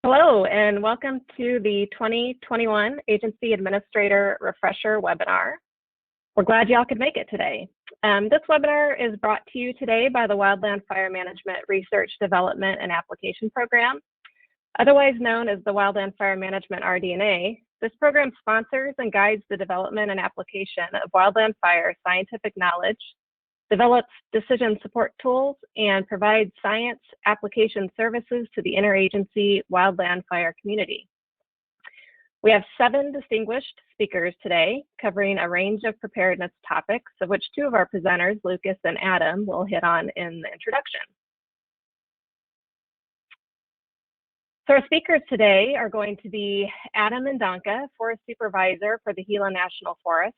Hello, and welcome to the 2021 Agency Administrator Refresher webinar. We're glad y'all could make it today. This webinar is brought to you today by the Wildland Fire Management Research Development and Application Program, otherwise known as the Wildland Fire Management RD&A. This program sponsors and guides the development and application of wildland fire scientific knowledge, develops decision support tools, and provides science application services to the interagency wildland fire community. We have 7 distinguished speakers today covering a range of preparedness topics, of which 2 of our presenters, Lucas and Adam, will hit on in the introduction. So our speakers today are going to be Adam Ndonka, Forest Supervisor for the Gila National Forest,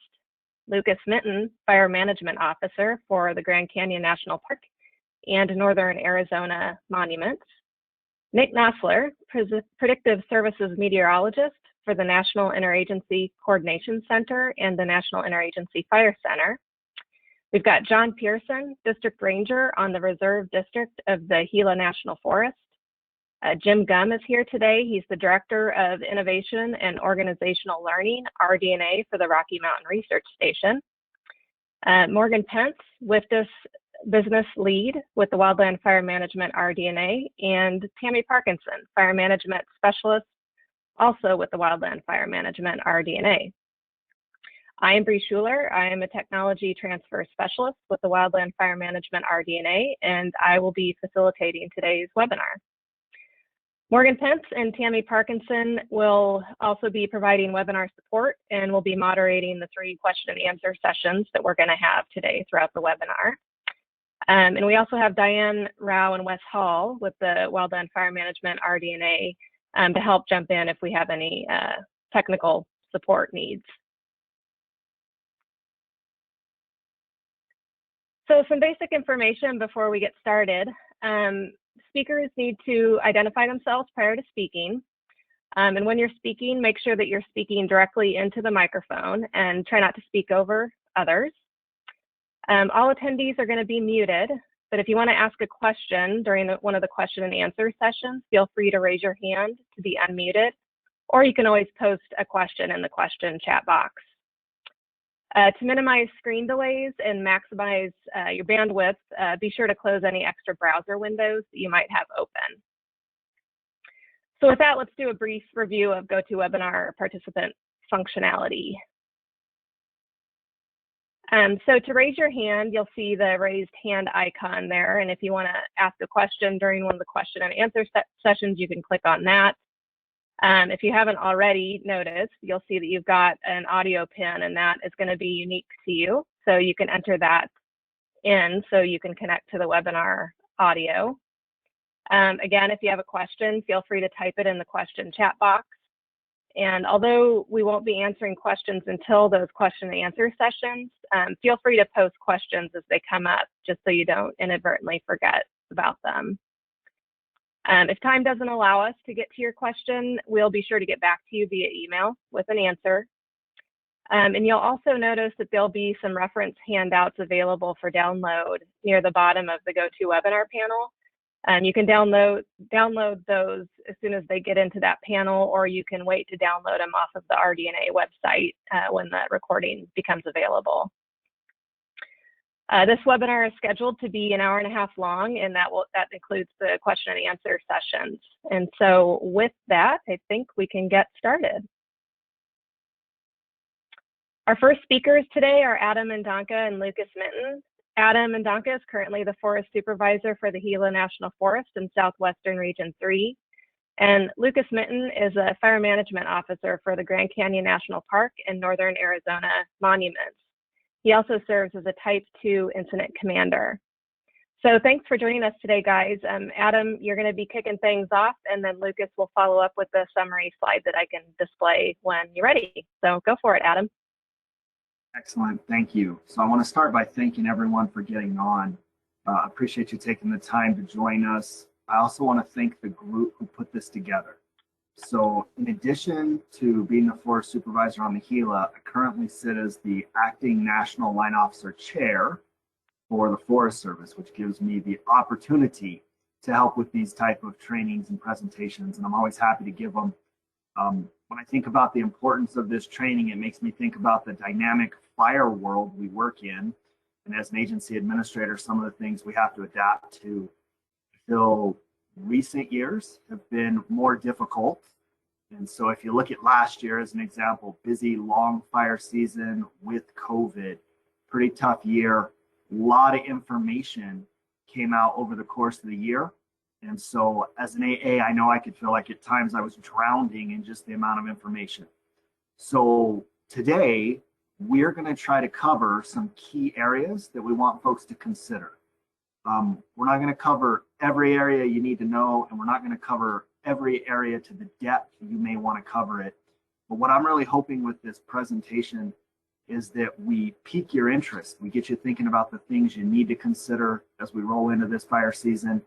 Lucas Minton, Fire Management Officer for the Grand Canyon National Park and Northern Arizona Monuments, Nick Nosler, Predictive Services Meteorologist for the National Interagency Coordination Center and the National Interagency Fire Center. We've got John Pearson, District Ranger on the Reserve District of the Gila National Forest. Jim Gum is here today. He's the Director of Innovation and Organizational Learning, Rdna, for the Rocky Mountain Research Station. Morgan Pence, Business Lead with the Wildland Fire Management Rdna, and Tammy Parkinson, Fire Management Specialist, also with the Wildland Fire Management Rdna. I am Bree Schuler. I am a Technology Transfer Specialist with the Wildland Fire Management Rdna, and I will be facilitating today's webinar. Morgan Pence and Tammy Parkinson will also be providing webinar support and will be moderating the 3 question and answer sessions that we're going to have today throughout the webinar. And we also have Diane Rao and Wes Hall with the Wildland Fire Management Rdna to help jump in if we have any technical support needs. So some basic information before we get started. Speakers need to identify themselves prior to speaking. And when you're speaking, make sure that you're speaking directly into the microphone and try not to speak over others. All attendees are going to be muted, but if you want to ask a question during one of the question and answer sessions, feel free to raise your hand to be unmuted, or you can always post a question in the question chat box. To minimize screen delays and maximize your bandwidth, be sure to close any extra browser windows that you might have open. So with that, let's do a brief review of GoToWebinar participant functionality. So to raise your hand, you'll see the raised hand icon there. And if you want to ask a question during one of the question and answer sessions, you can click on that. If you haven't already noticed, you'll see that you've got an audio pin, and that is going to be unique to you. So you can enter that in so you can connect to the webinar audio. Again, if you have a question, feel free to type it in the question chat box. And although we won't be answering questions until those question and answer sessions, feel free to post questions as they come up, just so you don't inadvertently forget about them. If time doesn't allow us to get to your question, we'll be sure to get back to you via email with an answer. And you'll also notice that there'll be some reference handouts available for download near the bottom of the GoToWebinar panel. You can download those as soon as they get into that panel, or you can wait to download them off of the Rdna website when the recording becomes available. This webinar is scheduled to be an hour-and-a-half long, and that includes the question and answer sessions. And so with that, I think we can get started. Our first speakers today are Adam Ndonka and Lucas Minton. Adam Ndonka is currently the Forest Supervisor for the Gila National Forest in Southwestern Region 3. And Lucas Minton is a Fire Management Officer for the Grand Canyon National Park and Northern Arizona Monuments. He also serves as a Type 2 Incident Commander. So thanks for joining us today, guys. Adam, you're going to be kicking things off, and then Lucas will follow up with the summary slide that I can display when you're ready. So go for it, Adam. Excellent, thank you. So I want to start by thanking everyone for getting on. I appreciate you taking the time to join us. I also want to thank the group who put this together. So in addition to being the Forest Supervisor on the Gila, I currently sit as the Acting National Line Officer Chair for the Forest Service, which gives me the opportunity help with these type of trainings and presentations, and I'm always happy to give them. When I think about the importance of this training, it makes me think about the dynamic fire world we work in. And as an agency administrator, some of the things we have to adapt to feel recent years have been more difficult. And so if you look at last year as an example, busy, long fire season with COVID, pretty tough year, a lot of information came out over the course of the year. And so as an AA, I know I could feel like at times I was drowning in just the amount of information. So today, we're going to try to cover some key areas that we want folks to consider. We're not going to cover every area you need to know, and we're not going to cover every area to the depth you may want to cover it. But what I'm really hoping with this presentation is that we pique your interest. We get you thinking about the things you need to consider as we roll into this fire season.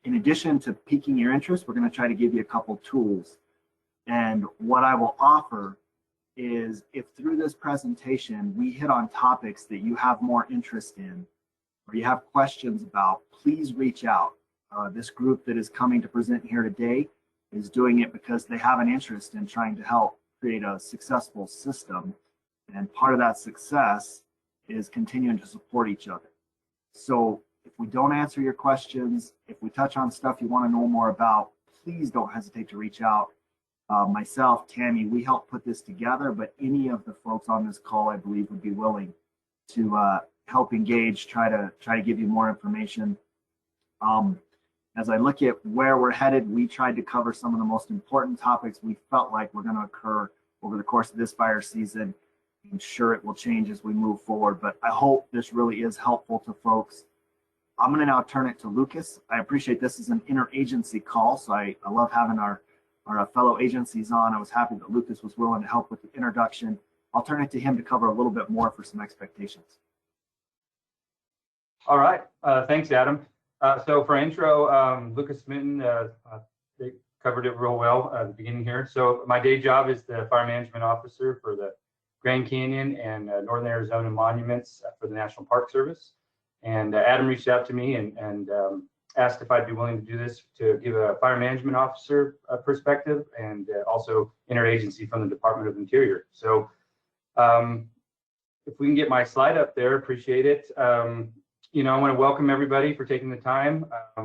In addition to piquing your interest, we're going to try to give you a couple tools. And what I will offer is, if through this presentation we hit on topics that you have more interest in or you have questions about, please reach out. This group that is coming to present here today is doing it because they have an interest in trying to help create a successful system. And part of that success is continuing to support each other. So if we don't answer your questions, if we touch on stuff you want to know more about, please don't hesitate to reach out. Myself, Tammy, we helped put this together, but any of the folks on this call, I believe, would be willing to help engage, try to give you more information. As I look at where we're headed, we tried to cover some of the most important topics we felt like were going to occur over the course of this fire season. I'm sure it will change as we move forward, but I hope this really is helpful to folks. I'm going to now turn it to Lucas. I appreciate this is an interagency call, so I love having our fellow agencies on. I was happy that Lucas was willing to help with the introduction. I'll turn it to him to cover a little bit more for some expectations. All right, thanks, Adam. So for intro, Lucas Minton, they covered it real well at the beginning here. So my day job is the Fire Management Officer for the Grand Canyon and Northern Arizona Monuments for the National Park Service. And Adam reached out to me and asked if I'd be willing to do this to give a fire management officer perspective and also interagency from the Department of Interior. So if we can get my slide up there, appreciate it. You know, I want to welcome everybody for taking the time. A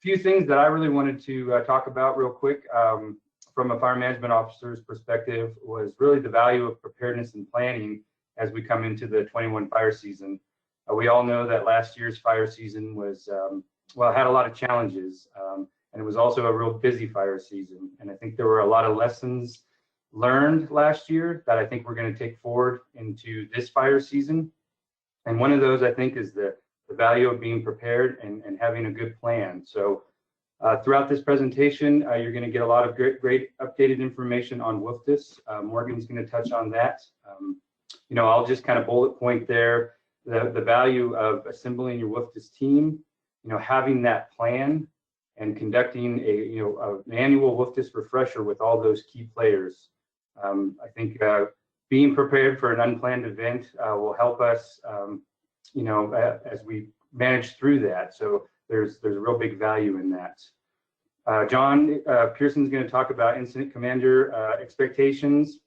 few things that I really wanted to talk about real quick from a fire management officer's perspective was really the value of preparedness and planning as we come into the 21 fire season. We all know that last year's fire season was, well, had a lot of challenges, and it was also a real busy fire season. And I think there were a lot of lessons learned last year that I think we're going to take forward into this fire season. And one of those, I think, is the value of being prepared and having a good plan. So throughout this presentation, you're going to get a lot of great updated information on WFDS. Morgan's going to touch on that. You know, I'll just kind of bullet point there the value of assembling your WFDS team, you know, having that plan and conducting an annual WFDS refresher with all those key players. I think being prepared for an unplanned event will help us, you know, as we manage through that. So there's a real big value in that. John Pearson's going to talk about incident commander expectations.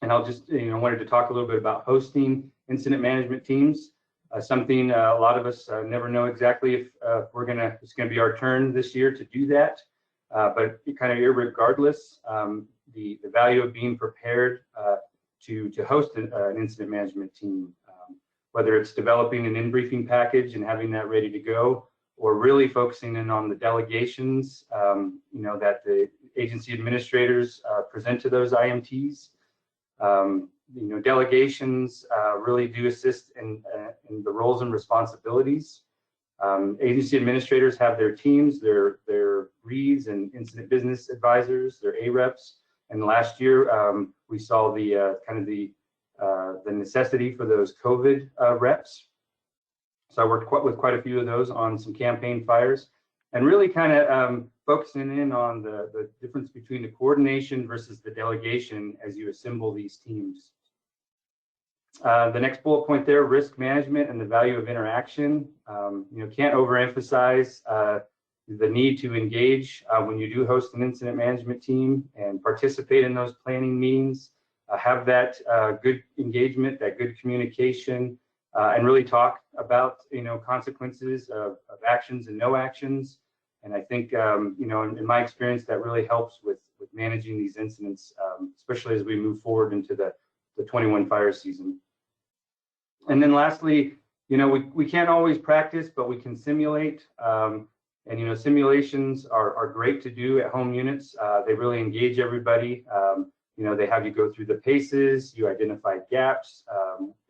And I'll just, you know, wanted to talk a little bit about hosting incident management teams, something a lot of us never know exactly if it's going to be our turn this year to do that. But kind of irregardless, the value of being prepared to host an incident management team, whether it's developing an in-briefing package and having that ready to go, or really focusing in on the delegations, you know, that the agency administrators present to those IMTs. You know, delegations really do assist in the roles and responsibilities. Agency administrators have their teams, their READs and incident business advisors, their AREPs. And last year we saw the the necessity for those COVID reps. So I worked with quite a few of those on some campaign fires, and really kind of focusing in on the difference between the coordination versus the delegation as you assemble these teams. The next bullet point there, risk management and the value of interaction. Can't overemphasize the need to engage when you do host an incident management team and participate in those planning meetings. Have that good engagement, that good communication, and really talk about consequences of actions and no actions. And I think in my experience, that really helps with managing these incidents, especially as we move forward into the 21 fire season. And then lastly, we can't always practice, but we can simulate. And simulations are great to do at home units. They really engage everybody. They have you go through the paces, you identify gaps,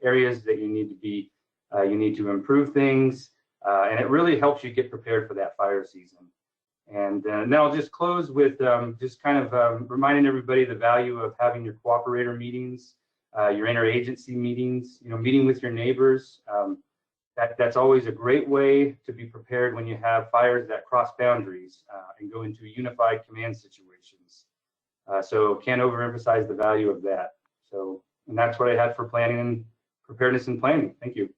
areas that you need to improve things, and it really helps you get prepared for that fire season. And then I'll just close with just kind of reminding everybody the value of having your cooperator meetings, your interagency meetings, meeting with your neighbors. That's always a great way to be prepared when you have fires that cross boundaries and go into unified command situations. So can't overemphasize the value of that. And that's what I had for planning and preparedness and planning. Thank you.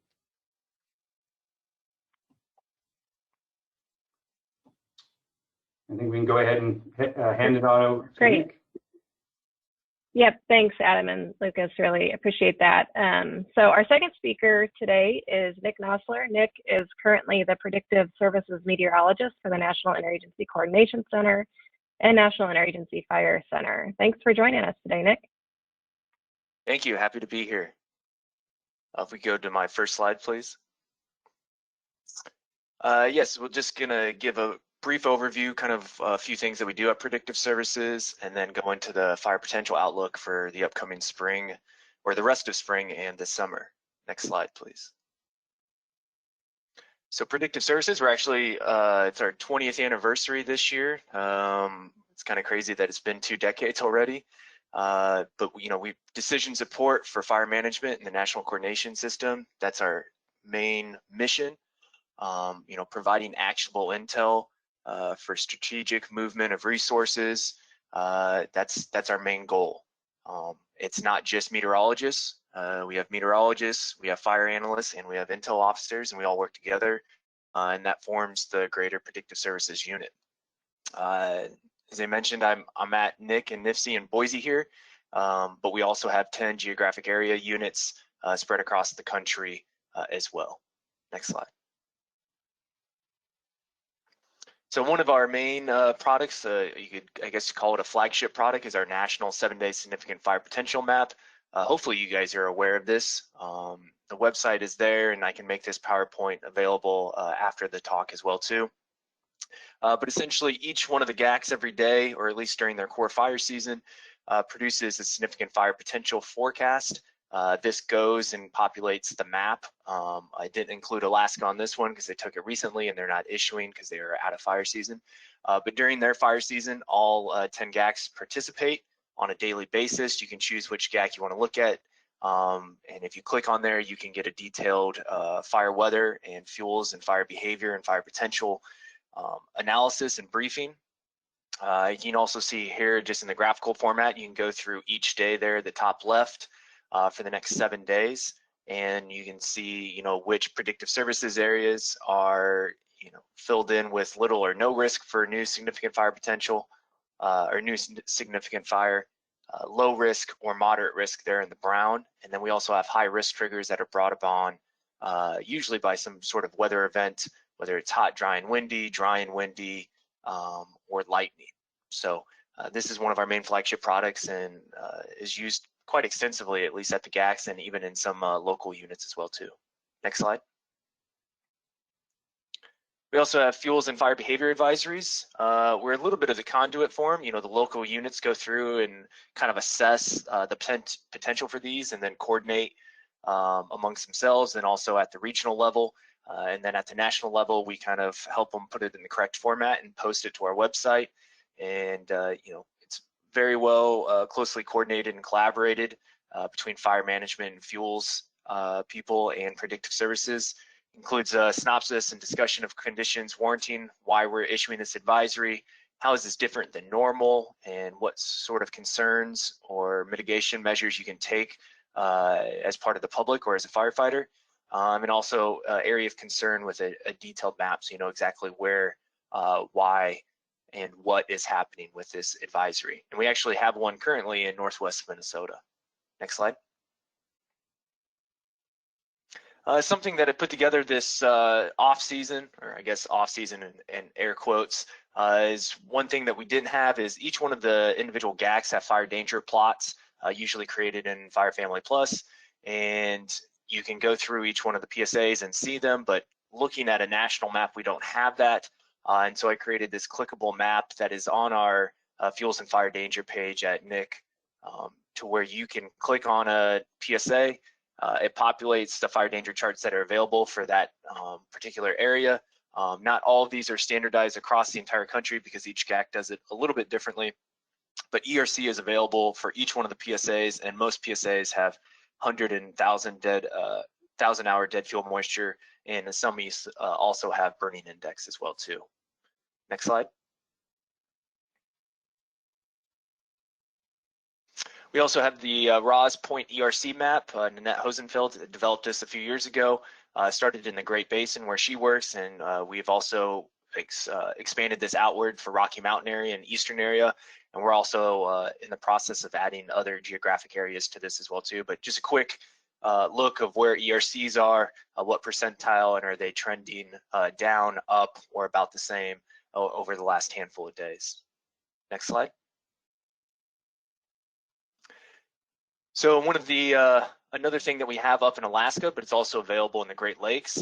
I think we can go ahead and hand it on over to Nick. Yep, thanks, Adam and Lucas. Really appreciate that. So our second speaker today is Nick Nosler. Nick is currently the Predictive Services Meteorologist for the National Interagency Coordination Center and National Interagency Fire Center. Thanks for joining us today, Nick. Thank you. Happy to be here. If we go to my first slide, please. Yes, we're just going to give a brief overview, kind of a few things that we do at Predictive Services, and then go into the fire potential outlook for the upcoming spring, or the rest of spring and the summer. Next slide, please. So Predictive Services, we're actually, it's our 20th anniversary this year. It's kind of crazy that it's been 2 decades already. But we decision support for fire management in the National Coordination System. That's our main mission. Providing actionable intel for strategic movement of resources. That's our main goal. It's not just meteorologists. We have meteorologists, we have fire analysts, and we have intel officers, and we all work together, and that forms the greater Predictive Services unit. As I mentioned, I'm at Nick and NIFC in Boise here, but we also have 10 geographic area units spread across the country as well. Next slide. So one of our main products, you could, I guess, call it a flagship product, is our National 7-Day Significant Fire Potential Map. Hopefully you guys are aware of this. The website is there, and I can make this PowerPoint available after the talk as well too. But essentially each one of the GACs every day, or at least during their core fire season, produces a significant fire potential forecast. This goes and populates the map. I didn't include Alaska on this one because they took it recently and they're not issuing because they are out of fire season. But during their fire season, all 10 GACs participate on a daily basis. You can choose which GAC you want to look at. And if you click on there, you can get a detailed fire weather and fuels and fire behavior and fire potential analysis and briefing. You can also see here, just in the graphical format, you can go through each day there at the top left for the next 7 days, and you can see, which Predictive Services areas are, filled in with little or no risk for new significant fire potential or new significant fire, low risk or moderate risk there in the brown, and then we also have high risk triggers that are brought upon usually by some sort of weather event, whether it's hot, dry, and windy, or lightning. So this is one of our main flagship products and is used quite extensively, at least at the GACs and even in some local units as well too. Next slide. We also have fuels and fire behavior advisories. We're a little bit of the conduit for them. The local units go through and kind of assess the potential for these and then coordinate amongst themselves, and also at the regional level. And then at the national level, we kind of help them put it in the correct format and post it to our website. And it's very well closely coordinated and collaborated between fire management and fuels people and Predictive Services. Includes a synopsis and discussion of conditions warranting why we're issuing this advisory, how is this different than normal, and what sort of concerns or mitigation measures you can take as part of the public or as a firefighter, and also area of concern with a detailed map so you know exactly where, why, and what is happening with this advisory. And we actually have one currently in Northwest Minnesota. Next slide. Something that I put together this off season, or I guess off season in air quotes, is one thing that we didn't have is each one of the individual GACs have fire danger plots, usually created in Fire Family Plus, and you can go through each one of the PSAs and see them, but looking at a national map, we don't have that. And so I created this clickable map that is on our Fuels and Fire Danger page at NIC, to where you can click on a PSA. It populates the fire danger charts that are available for that particular area. Not all of these are standardized across the entire country because each GAC does it a little bit differently, but ERC is available for each one of the PSAs, and most PSAs have 100 and 1,000-hour dead fuel moisture, and some also have burning index as well too. Next slide. We also have the Roz Point ERC map. Nanette Hosenfeld developed this a few years ago, started in the Great Basin where she works, and we've also expanded this outward for Rocky Mountain area and Eastern area, and we're also in the process of adding other geographic areas to this as well too. But just a quick look of where ERCs are, what percentile, and are they trending down, up, or about the same over the last handful of days. Next slide. So one of the another thing that we have up in Alaska, but it's also available in the Great Lakes,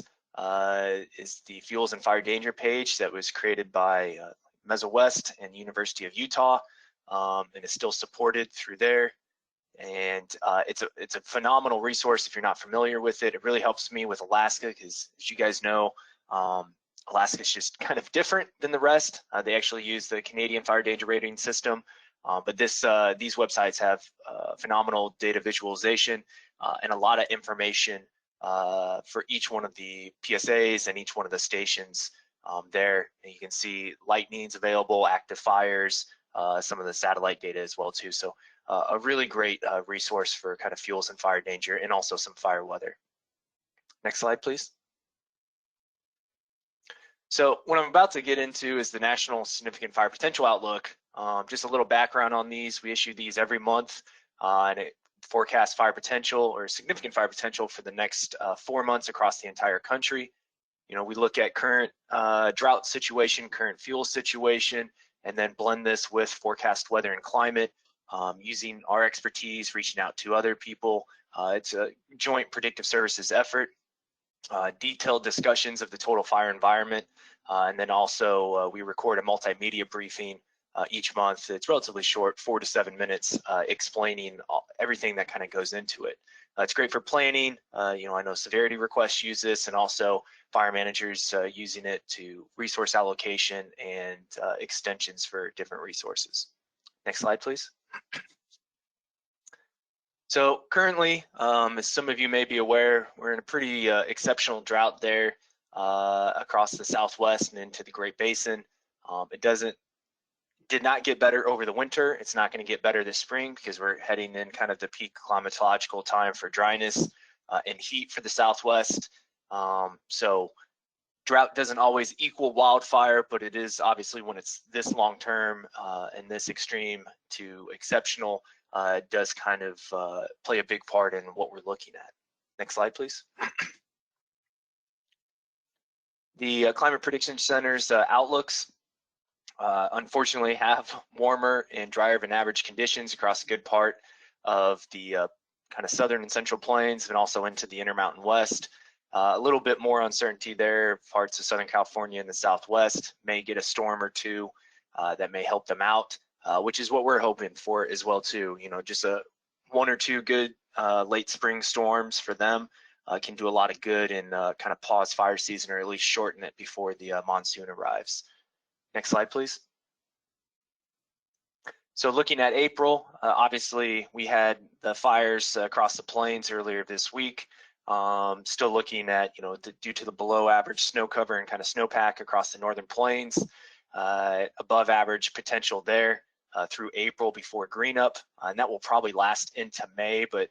is the Fuels and Fire Danger page that was created by Mesa West and University of Utah, and is still supported through there. And it's a phenomenal resource if you're not familiar with it. It really helps me with Alaska because, as you guys know, Alaska is just kind of different than the rest. They actually use the Canadian Fire Danger Rating System. But these websites have phenomenal data visualization and a lot of information for each one of the PSAs and each one of the stations there. And you can see lightnings available, active fires, some of the satellite data as well too. So a really great resource for kind of fuels and fire danger, and also some fire weather. Next slide, please. So what I'm about to get into is the National Significant Fire Potential Outlook. Just a little background on these. We issue these every month, and it forecasts fire potential or significant fire potential for the next 4 months across the entire country. You know, we look at current drought situation, current fuel situation, and then blend this with forecast weather and climate, using our expertise, reaching out to other people. It's a joint predictive services effort. Detailed discussions of the total fire environment, and then also we record a multimedia briefing each month. It's relatively short, 4 to 7 minutes, explaining everything that kind of goes into it. It's great for planning. You know, I know severity requests use this, and also fire managers using it to resource allocation and extensions for different resources. Next slide, please. So currently, as some of you may be aware, we're in a pretty exceptional drought there across the Southwest and into the Great Basin. It did not get better over the winter. It's not going to get better this spring because we're heading in kind of the peak climatological time for dryness and heat for the Southwest. So drought doesn't always equal wildfire, but it is obviously, when it's this long term and this extreme to exceptional, does kind of play a big part in what we're looking at. Next slide, please. The Climate Prediction Center's outlooks unfortunately have warmer and drier than average conditions across a good part of the kind of southern and central plains, and also into the Intermountain West. A little bit more uncertainty there. Parts of Southern California and the Southwest may get a storm or two that may help them out, which is what we're hoping for as well too. You know, just 1 or 2 good late spring storms for them can do a lot of good and kind of pause fire season, or at least shorten it before the monsoon arrives. Next slide, please. So looking at April, obviously we had the fires across the plains earlier this week. Still looking at, you know, due to the below average snow cover and kind of snowpack across the northern plains, above average potential there through April before green up, and that will probably last into May, but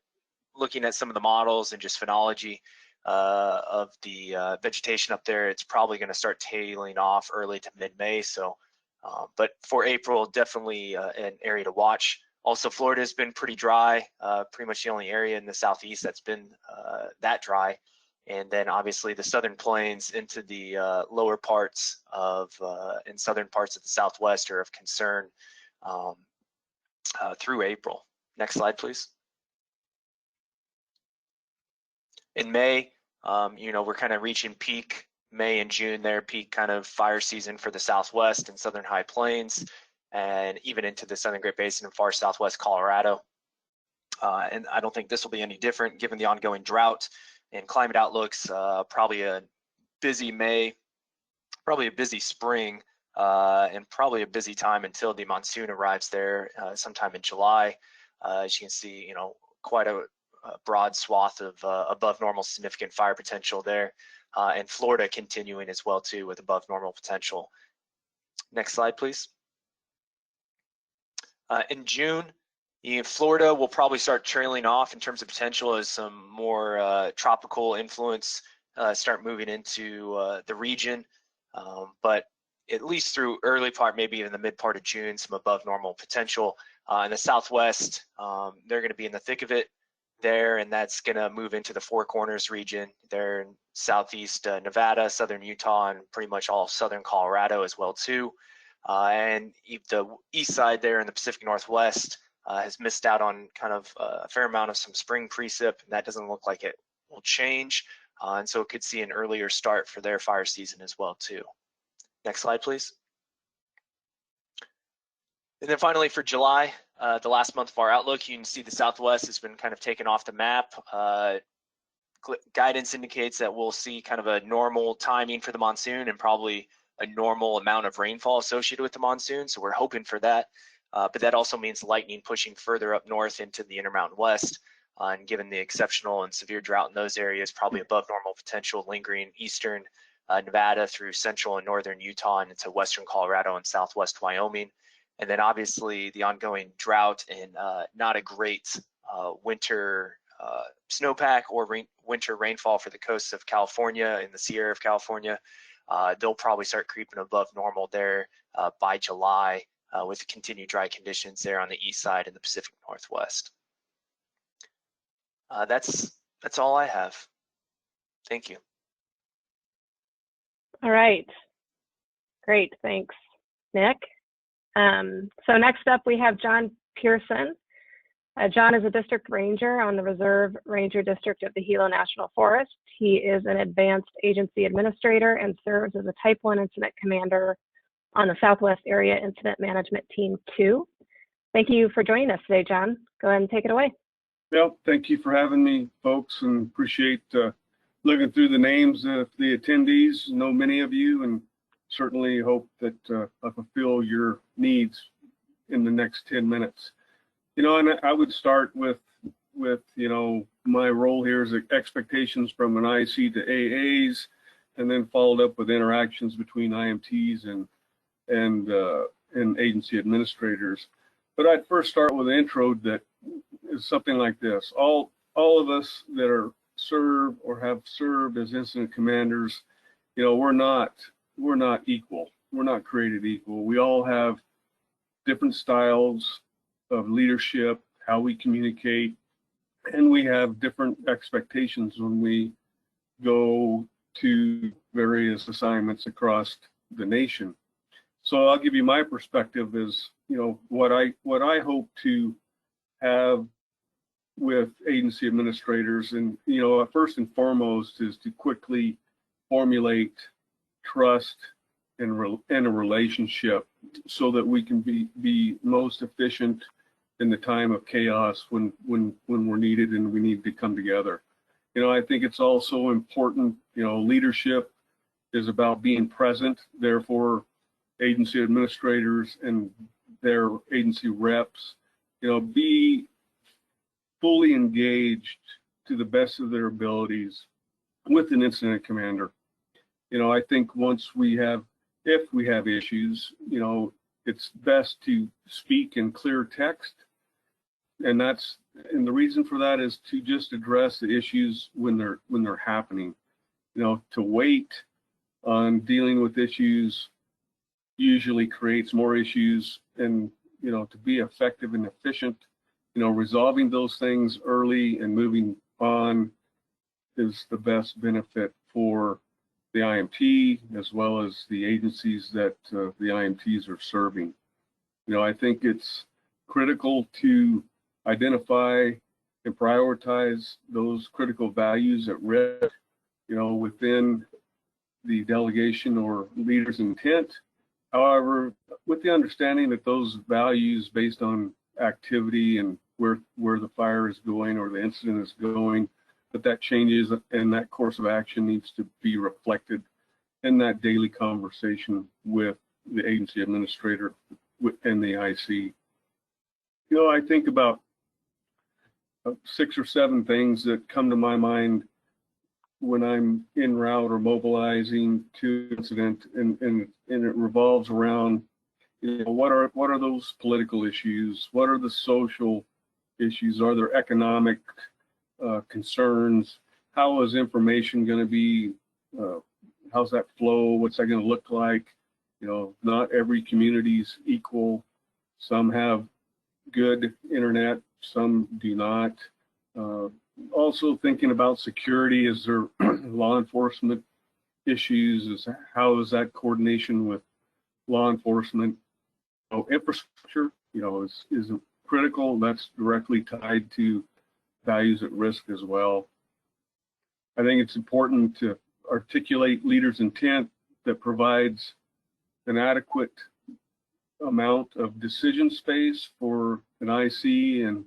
looking at some of the models and just phenology of the vegetation up there, it's probably going to start tailing off early to mid-May. So, but for April, definitely an area to watch. Also, Florida has been pretty dry, pretty much the only area in the southeast that's been that dry. And then obviously the southern plains into the lower parts of and southern parts of the southwest are of concern through April. Next slide, please. In May, you know, we're kind of reaching peak May and June there, peak kind of fire season for the Southwest and Southern High Plains, and even into the Southern Great Basin and far Southwest Colorado. And I don't think this will be any different given the ongoing drought and climate outlooks. Probably a busy May, probably a busy spring, and probably a busy time until the monsoon arrives there sometime in July. As you can see, you know, quite a broad swath of above normal significant fire potential there, and Florida continuing as well too with above normal potential. Next slide, please. In June, Florida will probably start trailing off in terms of potential as some more tropical influence start moving into the region, but at least through early part, maybe even the mid part of June, some above normal potential. In the Southwest, they're going to be in the thick of it there, and that's going to move into the Four Corners region there in southeast Nevada, southern Utah, and pretty much all southern Colorado as well too. And the east side there in the Pacific Northwest has missed out on kind of a fair amount of some spring precip, and that doesn't look like it will change. And so it could see an earlier start for their fire season as well too. Next slide, please. And then finally for July, the last month of our outlook, you can see the Southwest has been kind of taken off the map. Guidance indicates that we'll see kind of a normal timing for the monsoon and probably a normal amount of rainfall associated with the monsoon. So we're hoping for that. But that also means lightning pushing further up north into the Intermountain West. And given the exceptional and severe drought in those areas, probably above normal potential lingering eastern Nevada through central and northern Utah and into western Colorado and southwest Wyoming. And then obviously the ongoing drought and not a great winter snowpack or winter rainfall for the coasts of California and the Sierra of California. They'll probably start creeping above normal there by July with continued dry conditions there on the east side and the Pacific Northwest. That's all I have. Thank you. All right. Great, thanks, Nick. So next up we have John Pearson. John is a district ranger on the Reserve Ranger District of the Gila National Forest. He is an advanced agency administrator and serves as a Type 1 Incident Commander on the Southwest Area Incident Management Team 2. Thank you for joining us today, John. Go ahead and take it away. Well, thank you for having me, folks, and appreciate looking through the names of the attendees. Know many of you, and certainly hope that I fulfill your needs in the next 10 minutes. You know, and I would start with you know, my role here is expectations from an IC to AAs, and then followed up with interactions between IMTs and agency administrators. But I'd first start with an intro that is something like this. All of us that are serve or have served as incident commanders, you know, we're not equal. We're not created equal. We all have different styles of leadership, how we communicate, and we have different expectations when we go to various assignments across the nation. So I'll give you my perspective as, you know, what I hope to have with agency administrators, and, you know, first and foremost is to quickly formulate trust and a relationship so that we can be most efficient in the time of chaos when we're needed and we need to come together. You know, I think it's also important, you know, leadership is about being present. Therefore, agency administrators and their agency reps, you know, be fully engaged to the best of their abilities with an incident commander. You know, I think if we have issues, you know, it's best to speak in clear text, and that's And the reason for that is to just address the issues when they're happening. You know, to wait on dealing with issues usually creates more issues, and you know, to be effective and efficient, you know, resolving those things early and moving on is the best benefit for the IMT as well as the agencies that the IMTs are serving. You know, I think it's critical to identify and prioritize those critical values at risk, you know, within the delegation or leader's intent. However, with the understanding that those values based on activity and where the fire is going or the incident is going, that changes, and that course of action needs to be reflected in that daily conversation with the agency administrator and the IC. You know, I think about 6 or 7 things that come to my mind when I'm en route or mobilizing to an incident, and it revolves around, you know, what are those political issues? What are the social issues? Are there economic concerns? How is information going to be? How's that flow? What's that going to look like? You know, not every community's equal. Some have good internet, some do not. Also thinking about security, is there law enforcement issues? How is that coordination with law enforcement? You know, infrastructure, you know, is critical. That's directly tied to values at risk as well. I think it's important to articulate leaders' intent that provides an adequate amount of decision space for an IC and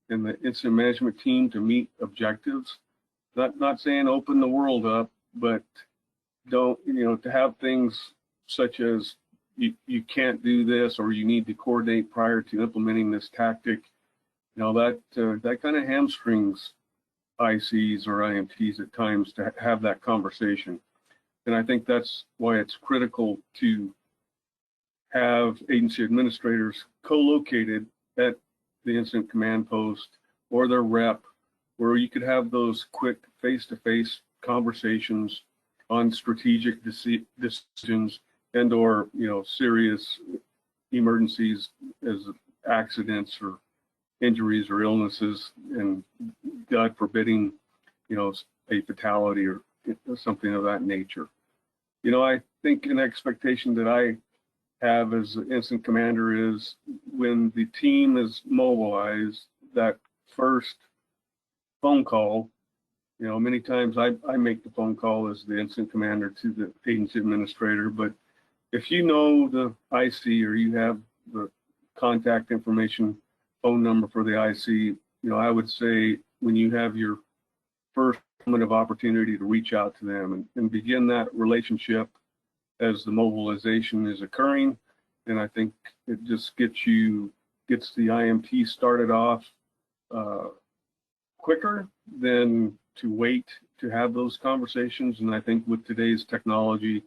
the incident management team to meet objectives. Not saying open the world up, but don't, you know, to have things such as you can't do this, or you need to coordinate prior to implementing this tactic. You know, that kind of hamstrings ICs or IMTs at times to have that conversation. And I think that's why it's critical to have agency administrators co-located at the incident command post or their rep, where you could have those quick face-to-face conversations on strategic decisions and or, you know, serious emergencies as accidents or injuries or illnesses, and God forbidding, you know, a fatality or something of that nature. You know, I think an expectation that I have as an incident commander is when the team is mobilized, that first phone call, you know, many times I make the phone call as the incident commander to the agency administrator, but if you know the IC or you have the contact information, phone number for the IC, you know, I would say when you have your first moment of opportunity to reach out to them and begin that relationship as the mobilization is occurring. And I think it just gets the IMT started off quicker than to wait to have those conversations. And I think with today's technology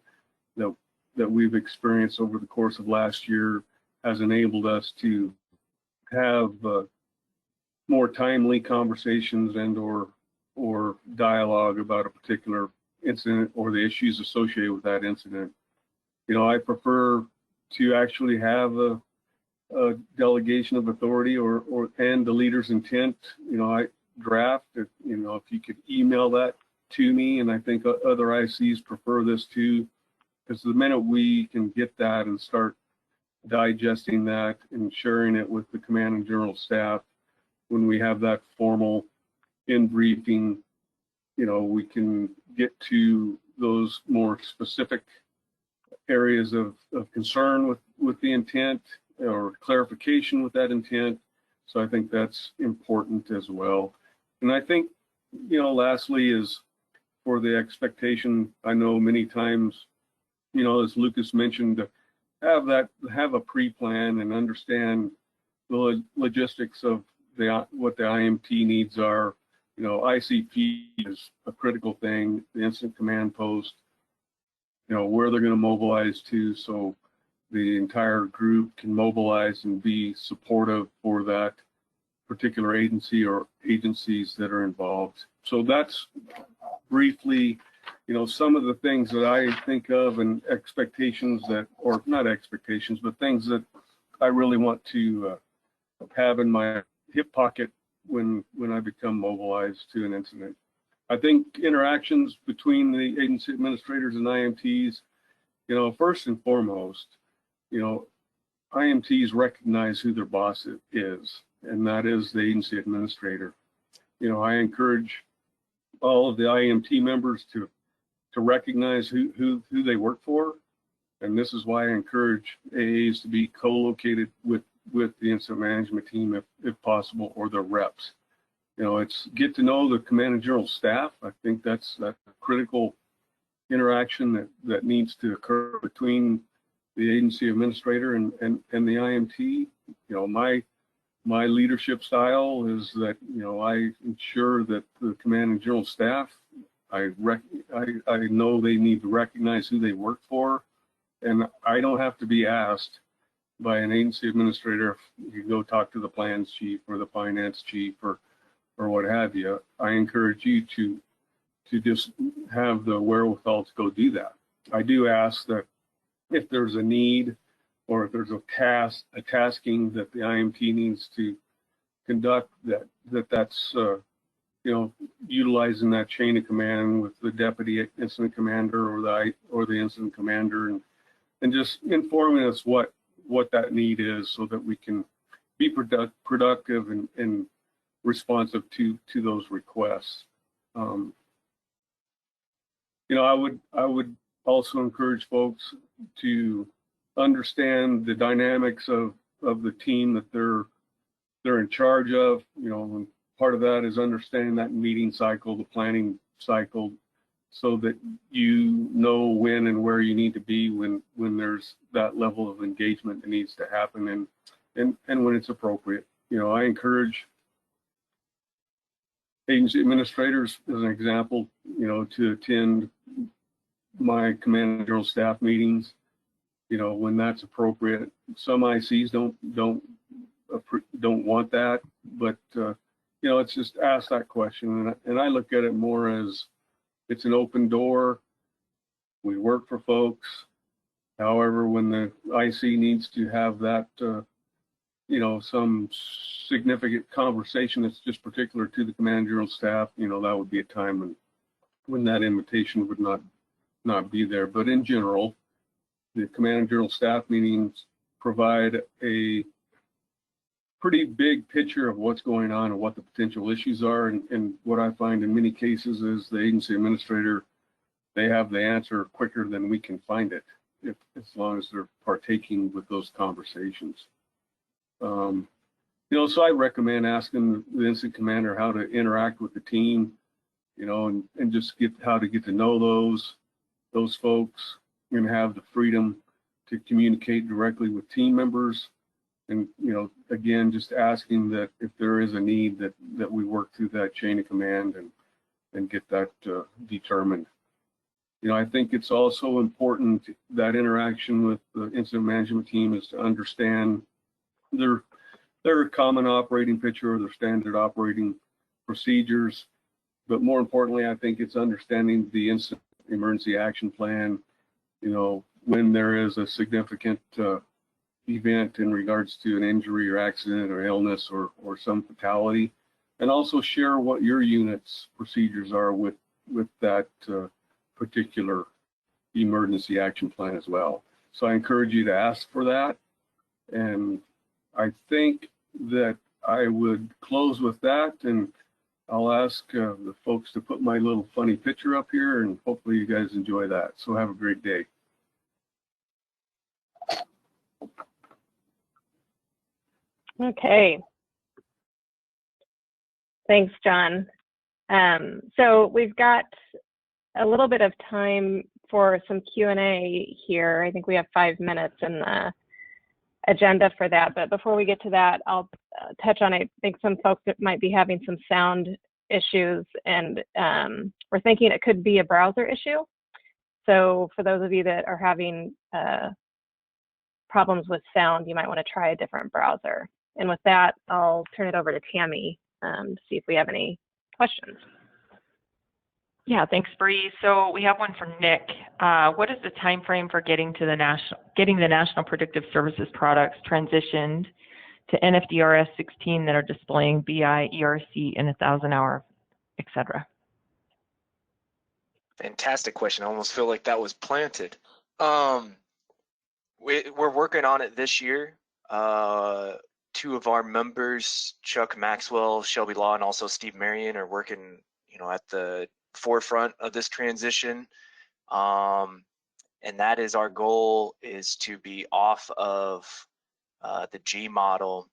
that we've experienced over the course of last year has enabled us to have more timely conversations and or dialogue about a particular incident or the issues associated with that incident. You know, I prefer to actually have a delegation of authority and the leader's intent. You know, I draft it, you know, if you could email that to me, and I think other ICs prefer this too, because the minute we can get that and start digesting that and sharing it with the command and general staff, when we have that formal in briefing, you know, we can get to those more specific areas of concern with the intent or clarification with that intent. So I think that's important as well. And I think, you know, lastly is for the expectation, I know many times, you know, as Lucas mentioned, to have a pre-plan and understand the logistics of what the IMT needs are. You know, ICP is a critical thing, the incident command post, you know, where they're going to mobilize to, so the entire group can mobilize and be supportive for that particular agency or agencies that are involved. So that's briefly, some of the things that I think of and expectations that, or not expectations, but things that I really want to have in my hip pocket when I become mobilized to an incident. I think interactions between the agency administrators and IMTs, first and foremost, IMTs recognize who their boss is, and that is the agency administrator. I encourage all of the IMT members to recognize who they work for, and this is why I encourage AAs to be co-located with the incident management team if possible, or their reps. It's get to know the command and general staff. I think that's a critical interaction that needs to occur between the agency administrator and the IMT. My leadership style is that I ensure that the command and general staff, I know they need to recognize who they work for, and I don't have to be asked by an agency administrator if you go talk to the plans chief or the finance chief or what have you. I encourage you to just have the wherewithal to go do that. I do ask that if there's a need or if there's a tasking that the IMT needs to conduct, that's utilizing that chain of command with the deputy incident commander or the incident commander, and just informing us what that need is so that we can be productive and responsive to those requests. I would also encourage folks to understand the dynamics of the team that they're in charge of. And part of that is understanding that meeting cycle, the planning cycle, so that you know when and where you need to be when there's that level of engagement that needs to happen and when it's appropriate. I encourage agency administrators, as an example, to attend my command and general staff meetings, when that's appropriate. Some ICs don't want that, but it's just ask that question, and I look at it more as it's an open door. We work for folks. However, when the IC needs to have that, some significant conversation that's just particular to the command and general staff, that would be a time when that invitation would not be there. But in general, the command and general staff meetings provide a pretty big picture of what's going on and what the potential issues are. And what I find in many cases is the agency administrator, they have the answer quicker than we can find it, as long as they're partaking with those conversations. So I recommend asking the incident commander how to interact with the team, and just how to get to know those folks and have the freedom to communicate directly with team members. And, again, just asking that if there is a need that we work through that chain of command and get that determined. I think it's also important that interaction with the incident management team is to understand their common operating picture or their standard operating procedures. But more importantly, I think it's understanding the incident emergency action plan, when there is a significant event in regards to an injury or accident or illness or some fatality, and also share what your unit's procedures are with that particular emergency action plan as well. So I encourage you to ask for that. And I think that I would close with that, and I'll ask the folks to put my little funny picture up here, and hopefully you guys enjoy that. So have a great day. Okay. Thanks, John. So we've got a little bit of time for some Q&A here. I think we have 5 minutes in the agenda for that. But before we get to that, I'll touch on, I think some folks that might be having some sound issues, and we're thinking it could be a browser issue. So for those of you that are having problems with sound, you might want to try a different browser. And with that, I'll turn it over to Tammy to see if we have any questions. Yeah, thanks, Bree. So we have one from Nick. What is the time frame for getting the National Predictive Services products transitioned to NFDRS 16 that are displaying BI, ERC, and 1,000 hour, et cetera? Fantastic question. I almost feel like that was planted. We're working on it this year. Two of our members, Chuck Maxwell, Shelby Law, and also Steve Marion, are working, at the forefront of this transition. And that is our goal, is to be off of the G model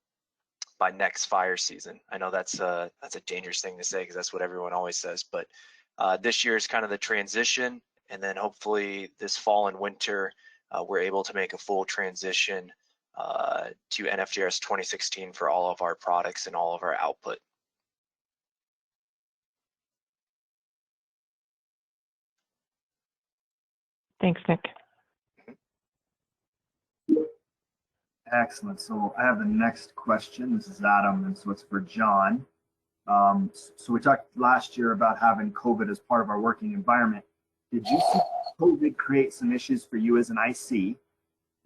by next fire season. I know that's a dangerous thing to say because that's what everyone always says, but this year is kind of the transition, and then hopefully this fall and winter we're able to make a full transition to NFDRS 2016 for all of our products and all of our output. Thanks, Nick. Excellent. So I have the next question. This is Adam, and so it's for John. So we talked last year about having COVID as part of our working environment. Did you see COVID create some issues for you as an IC?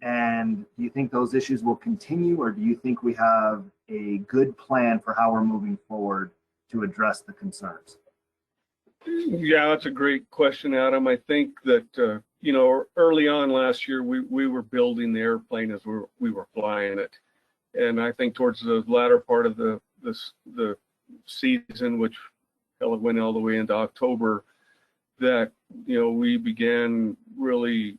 And do you think those issues will continue, or do you think we have a good plan for how we're moving forward to address the concerns? Yeah, that's a great question, Adam. I think that, early on last year, we were building the airplane as we were flying it. And I think towards the latter part of the season, which went all the way into October, that, we began really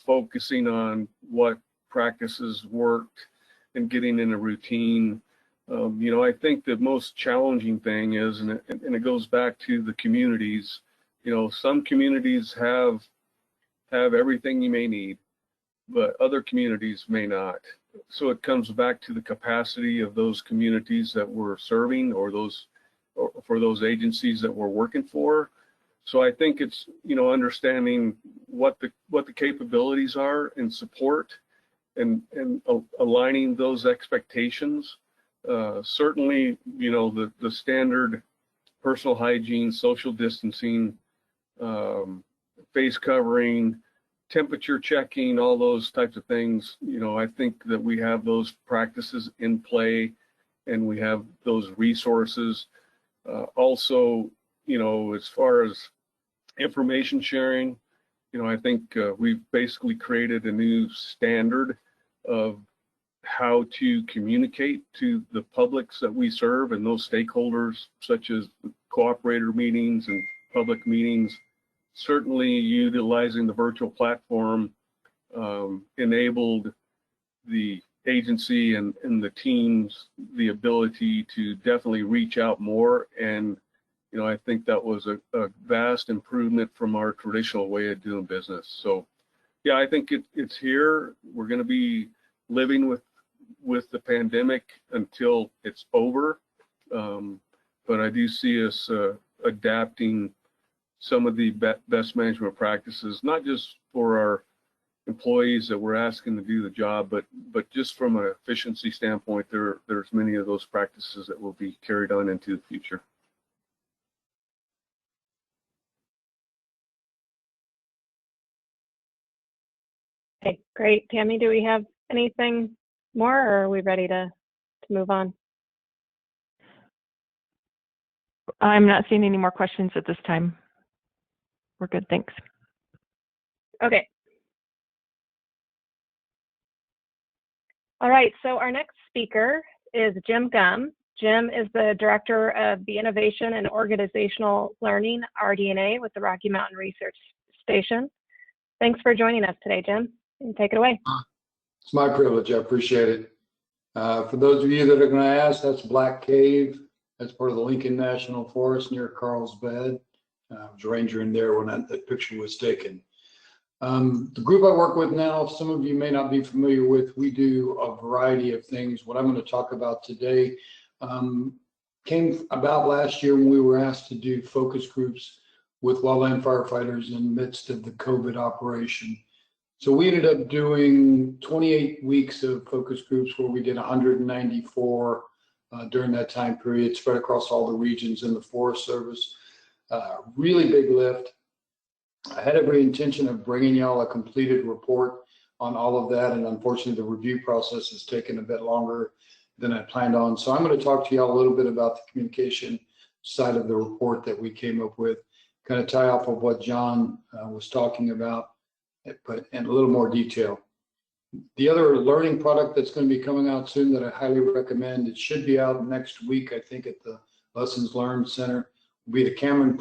focusing on what practices worked and getting in a routine. I think the most challenging thing is, and it goes back to the communities, some communities have everything you may need, but other communities may not. So it comes back to the capacity of those communities that we're serving, or for those agencies that we're working for. So I think it's, understanding what the capabilities are and support, and aligning those expectations. Certainly, the standard personal hygiene, social distancing, face covering, temperature checking, all those types of things. I think that we have those practices in play, and we have those resources. Also, as far as information sharing, I think we've basically created a new standard of how to communicate to the publics that we serve and those stakeholders, such as cooperator meetings and public meetings. Certainly utilizing the virtual platform enabled the agency and the teams the ability to definitely reach out more. And, I think that was a vast improvement from our traditional way of doing business. So, yeah, I think it's here. We're going to be living with the pandemic until it's over. But I do see us adapting some of the best management practices, not just for our employees that we're asking to do the job, but just from an efficiency standpoint, there's many of those practices that will be carried on into the future. Okay, great. Tammy, do we have anything more, or are we ready to move on? I'm not seeing any more questions at this time. We're good, thanks. Okay. All right, so our next speaker is Jim Gum. Jim is the Director of the Innovation and Organizational Learning, RD&A, with the Rocky Mountain Research Station. Thanks for joining us today, Jim. You can take it away. It's my privilege. I appreciate it. For those of you that are going to ask, that's Black Cave. That's part of the Lincoln National Forest near Carlsbad. I was rangering there when that picture was taken. The group I work with now, some of you may not be familiar with, we do a variety of things. What I'm going to talk about today came about last year when we were asked to do focus groups with wildland firefighters in the midst of the COVID operation. So we ended up doing 28 weeks of focus groups where we did 194 during that time period, spread across all the regions in the Forest Service. Really big lift. I had every intention of bringing y'all a completed report on all of that, and unfortunately the review process has taken a bit longer than I planned on. So I'm going to talk to y'all a little bit about the communication side of the report that we came up with, kind of tie off of what John was talking about, but in a little more detail. The other learning product that's going to be coming out soon that I highly recommend, it should be out next week, I think, at the Lessons Learned Center, will be the Cameron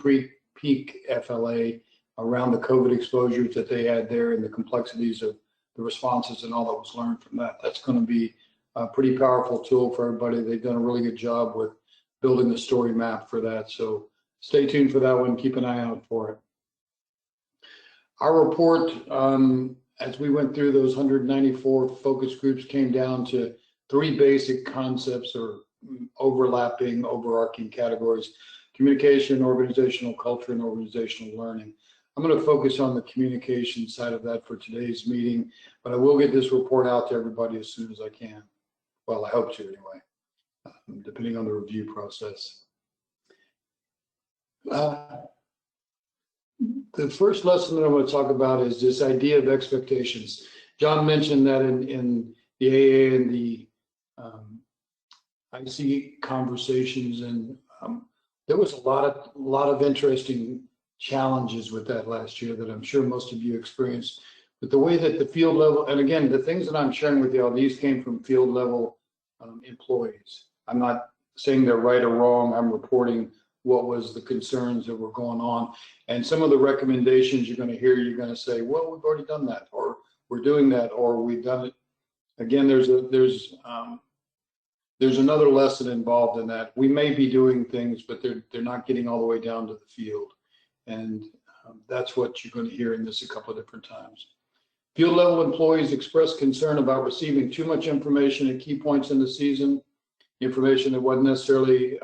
Peak FLA around the COVID exposures that they had there and the complexities of the responses and all that was learned from that. That's going to be a pretty powerful tool for everybody. They've done a really good job with building the story map for that. So stay tuned for that one. Keep an eye out for it. Our report, as we went through those 194 focus groups, came down to 3 basic concepts or overlapping, overarching categories: communication, organizational culture, and organizational learning. I'm going to focus on the communication side of that for today's meeting, but I will get this report out to everybody as soon as I can. Well, I hope to anyway, depending on the review process. The first lesson that I want to talk about is this idea of expectations. John mentioned that in the AA and the IC conversations, and there was a lot of interesting challenges with that last year that I'm sure most of you experienced. But the way that the field level, and again, the things that I'm sharing with y'all, these came from field level employees. I'm not saying they're right or wrong. I'm reporting what was the concerns that were going on. And some of the recommendations you're going to hear, you're going to say, well, we've already done that, or we're doing that, or we've done it. Again, there's another lesson involved in that. We may be doing things, but they're not getting all the way down to the field. And that's what you're going to hear in this a couple of different times. Field level employees expressed concern about receiving too much information at key points in the season, information that wasn't necessarily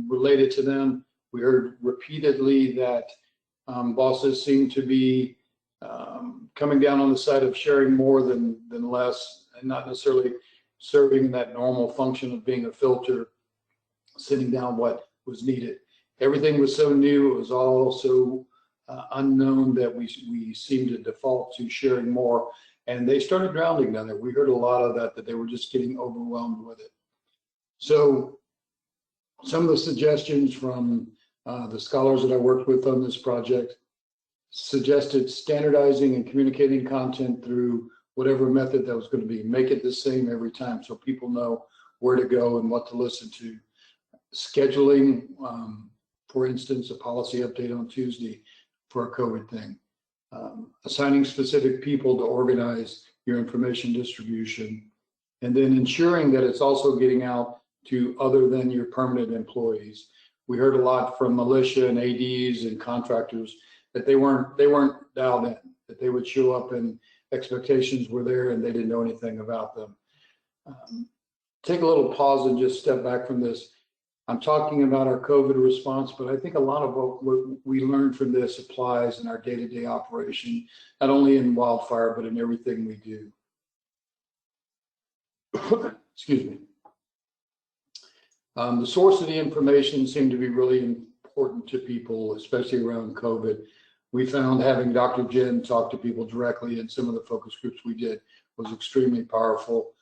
related to them. We heard repeatedly that bosses seem to be coming down on the side of sharing more than less, and not necessarily serving that normal function of being a filter, sitting down what was needed. Everything was so new, it was all so unknown that we seemed to default to sharing more, and they started drowning down there. We heard a lot of that they were just getting overwhelmed with it. So some of the suggestions from the scholars that I worked with on this project suggested standardizing and communicating content through whatever method that was going to be. Make it the same every time so people know where to go and what to listen to. Scheduling, for instance, a policy update on Tuesday for a COVID thing. Assigning specific people to organize your information distribution. And then ensuring that it's also getting out to other than your permanent employees. We heard a lot from militia and ADs and contractors that they weren't dialed in, that they would show up and expectations were there and they didn't know anything about them. Take a little pause and just step back from this. I'm talking about our COVID response, but I think a lot of what we learned from this applies in our day-to-day operation, not only in wildfire, but in everything we do. Excuse me. The source of the information seemed to be really important to people, especially around COVID. We found having Dr. Jen talk to people directly in some of the focus groups we did was extremely powerful.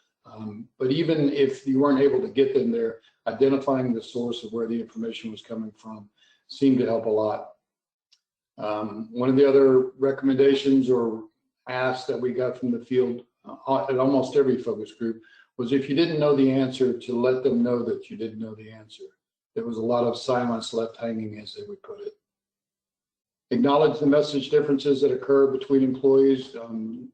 But even if you weren't able to get them there, identifying the source of where the information was coming from seemed to help a lot. One of the other recommendations or asks that we got from the field at almost every focus group was if you didn't know the answer, to let them know that you didn't know the answer. There was a lot of silence left hanging, as they would put it. Acknowledge the message differences that occur between employees.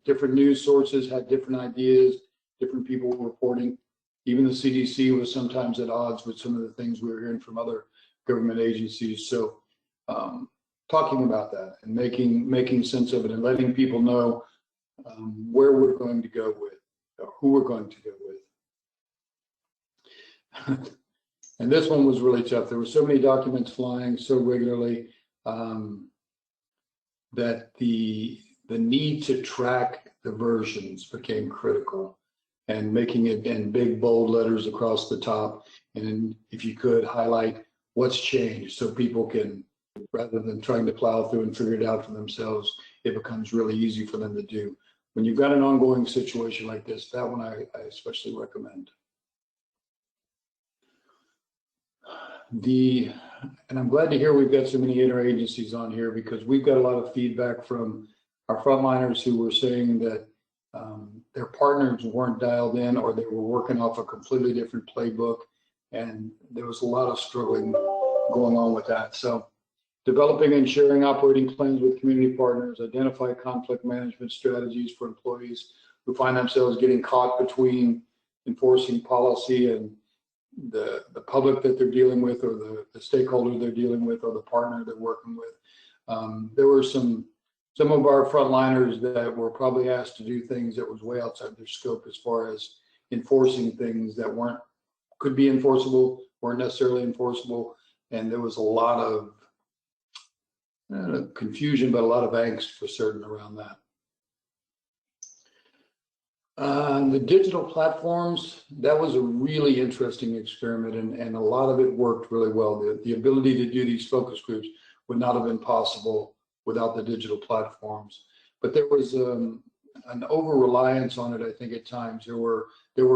Different news sources had different ideas, different people reporting. Even the CDC was sometimes at odds with some of the things we were hearing from other government agencies. So talking about that and making sense of it and letting people know where we're going to go with, or who we're going to go with. And this one was really tough. There were so many documents flying so regularly that the need to track the versions became critical, and making it in big bold letters across the top. And if you could highlight what's changed so people can, rather than trying to plow through and figure it out for themselves, it becomes really easy for them to do. When you've got an ongoing situation like this, that one I especially recommend. And I'm glad to hear we've got so many interagencies on here, because we've got a lot of feedback from our frontliners who were saying that their partners weren't dialed in, or they were working off a completely different playbook, and there was a lot of struggling going on with that. So developing and sharing operating plans with community partners, identify conflict management strategies for employees who find themselves getting caught between enforcing policy and the public that they're dealing with, or the stakeholder they're dealing with, or the partner they're working with. There were some of our frontliners that were probably asked to do things that was way outside their scope as far as enforcing things that could be enforceable, weren't necessarily enforceable. And there was a lot of confusion, but a lot of angst for certain around that. The digital platforms, that was a really interesting experiment, and a lot of it worked really well. The ability to do these focus groups would not have been possible without the digital platforms. But there was an over-reliance on it, I think, at times. There were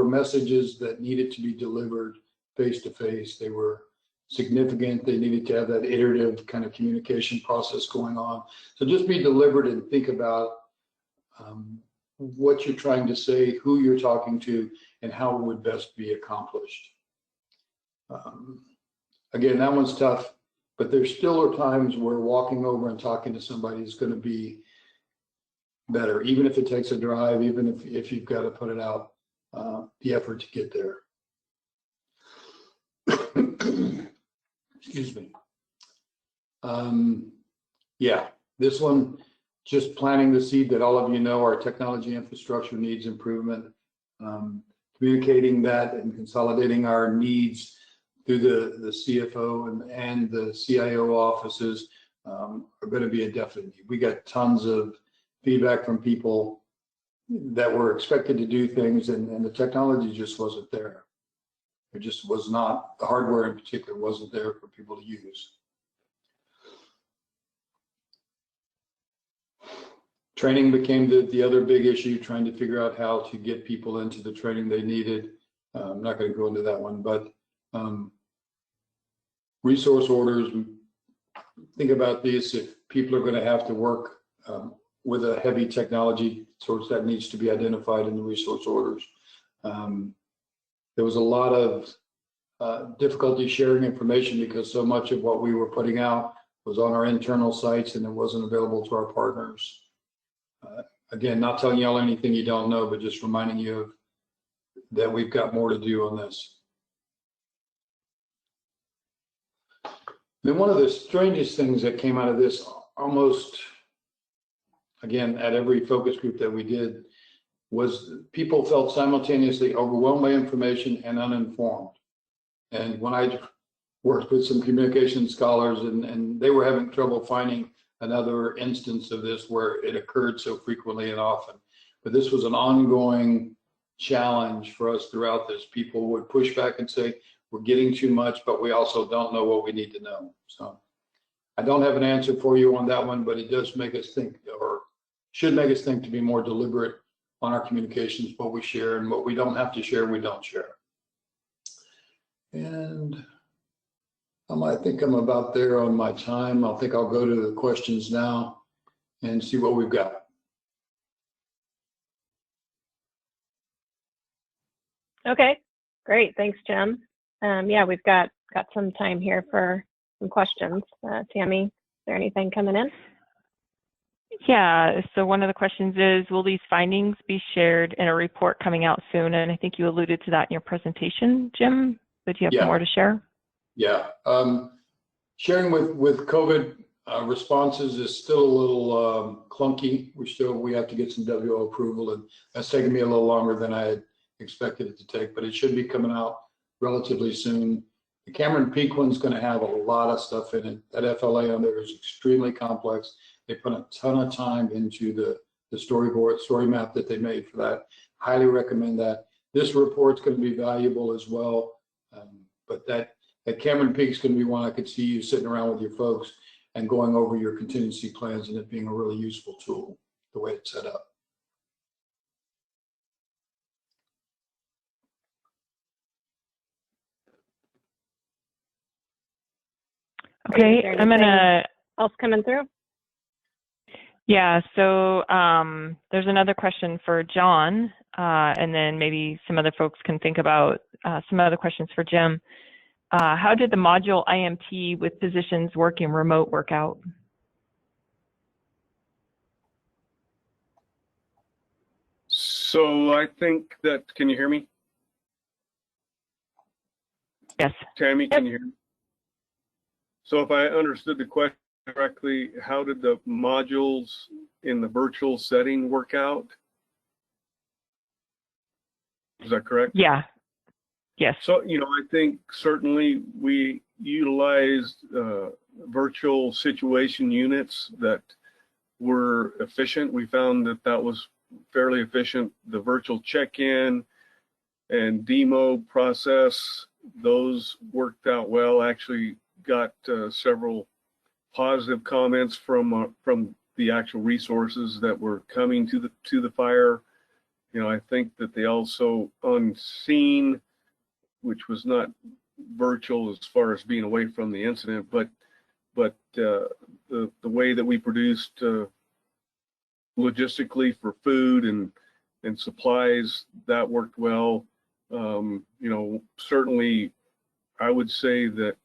messages that needed to be delivered face-to-face. They were significant. They needed to have that iterative kind of communication process going on. So just be deliberate and think about what you're trying to say, who you're talking to, and how it would best be accomplished. Again, that one's tough, but there still are times where walking over and talking to somebody is going to be better, even if it takes a drive, even if you've got to put it out, the effort to get there. Excuse me. Yeah, this one, just planting the seed that all of you know our technology infrastructure needs improvement, communicating that and consolidating our needs through the CFO and the CIO offices are going to be a definite need. We got tons of feedback from people that were expected to do things, and the technology just wasn't there. It just was not, the hardware in particular wasn't there for people to use. Training became the other big issue, trying to figure out how to get people into the training they needed. I'm not going to go into that one, but resource orders, think about this. If people are going to have to work with a heavy technology source, that needs to be identified in the resource orders. There was a lot of difficulty sharing information because so much of what we were putting out was on our internal sites and it wasn't available to our partners. Again, not telling y'all anything you don't know, but just reminding you of that we've got more to do on this. Then one of the strangest things that came out of this, almost, again, at every focus group that we did, was people felt simultaneously overwhelmed by information and uninformed. And when I worked with some communication scholars, and they were having trouble finding another instance of this where it occurred so frequently and often. But this was an ongoing challenge for us throughout this. People would push back and say, we're getting too much, but we also don't know what we need to know. So I don't have an answer for you on that one, but it does make us think, or should make us think, to be more deliberate on our communications, what we share, and what we don't have to share, we don't share. And I think I'm about there on my time. I think I'll go to the questions now and see what we've got. Okay, great. Thanks, Jim. Yeah, we've got some time here for some questions. Tammy, is there anything coming in? Yeah, so one of the questions is, will these findings be shared in a report coming out soon? And I think you alluded to that in your presentation, Jim, but do you have more to share? Yeah, sharing with COVID responses is still a little clunky. We have to get some WO approval, and that's taken me a little longer than I had expected it to take, but it should be coming out relatively soon. The Cameron Peak one's going to have a lot of stuff in it. That FLA on there is extremely complex. They put a ton of time into the storyboard, story map that they made for that. Highly recommend that. This report's going to be valuable as well. But that Cameron Peak's going to be one I could see you sitting around with your folks and going over your contingency plans, and it being a really useful tool, the way it's set up. Okay, I'm gonna. Else coming through? Yeah, so there's another question for John, and then maybe some other folks can think about some other questions for Jim. How did the module IMT with positions working remote work out? So I think that, can you hear me? Yes. Tammy, can you hear me? So if I understood the question correctly, how did the modules in the virtual setting work out? Is that correct? Yeah. Yes. So, you know, I think certainly we utilized virtual situation units that were efficient. We found that that was fairly efficient. The virtual check-in and demo process, those worked out well. Actually got several positive comments from the actual resources that were coming to the fire. You know, I think that they also on scene, which was not virtual as far as being away from the incident, but the way that we produced logistically for food and supplies, that worked well. You know, certainly I would say that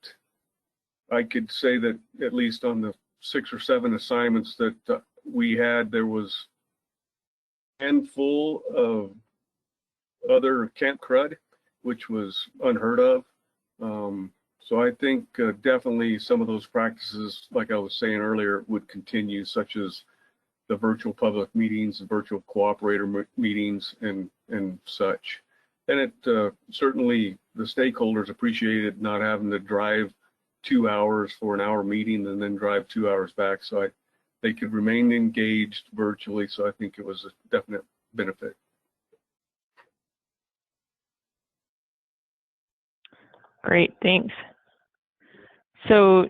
I could say that at least on the 6 or 7 assignments that we had, there was a handful of other camp crud, which was unheard of. So I think definitely some of those practices, like I was saying earlier, would continue, such as the virtual public meetings, the virtual cooperator meetings, and such. And it certainly, the stakeholders appreciated not having to drive 2 hours for an hour meeting and then drive 2 hours back. So they could remain engaged virtually. So I think it was a definite benefit. Great, thanks. So,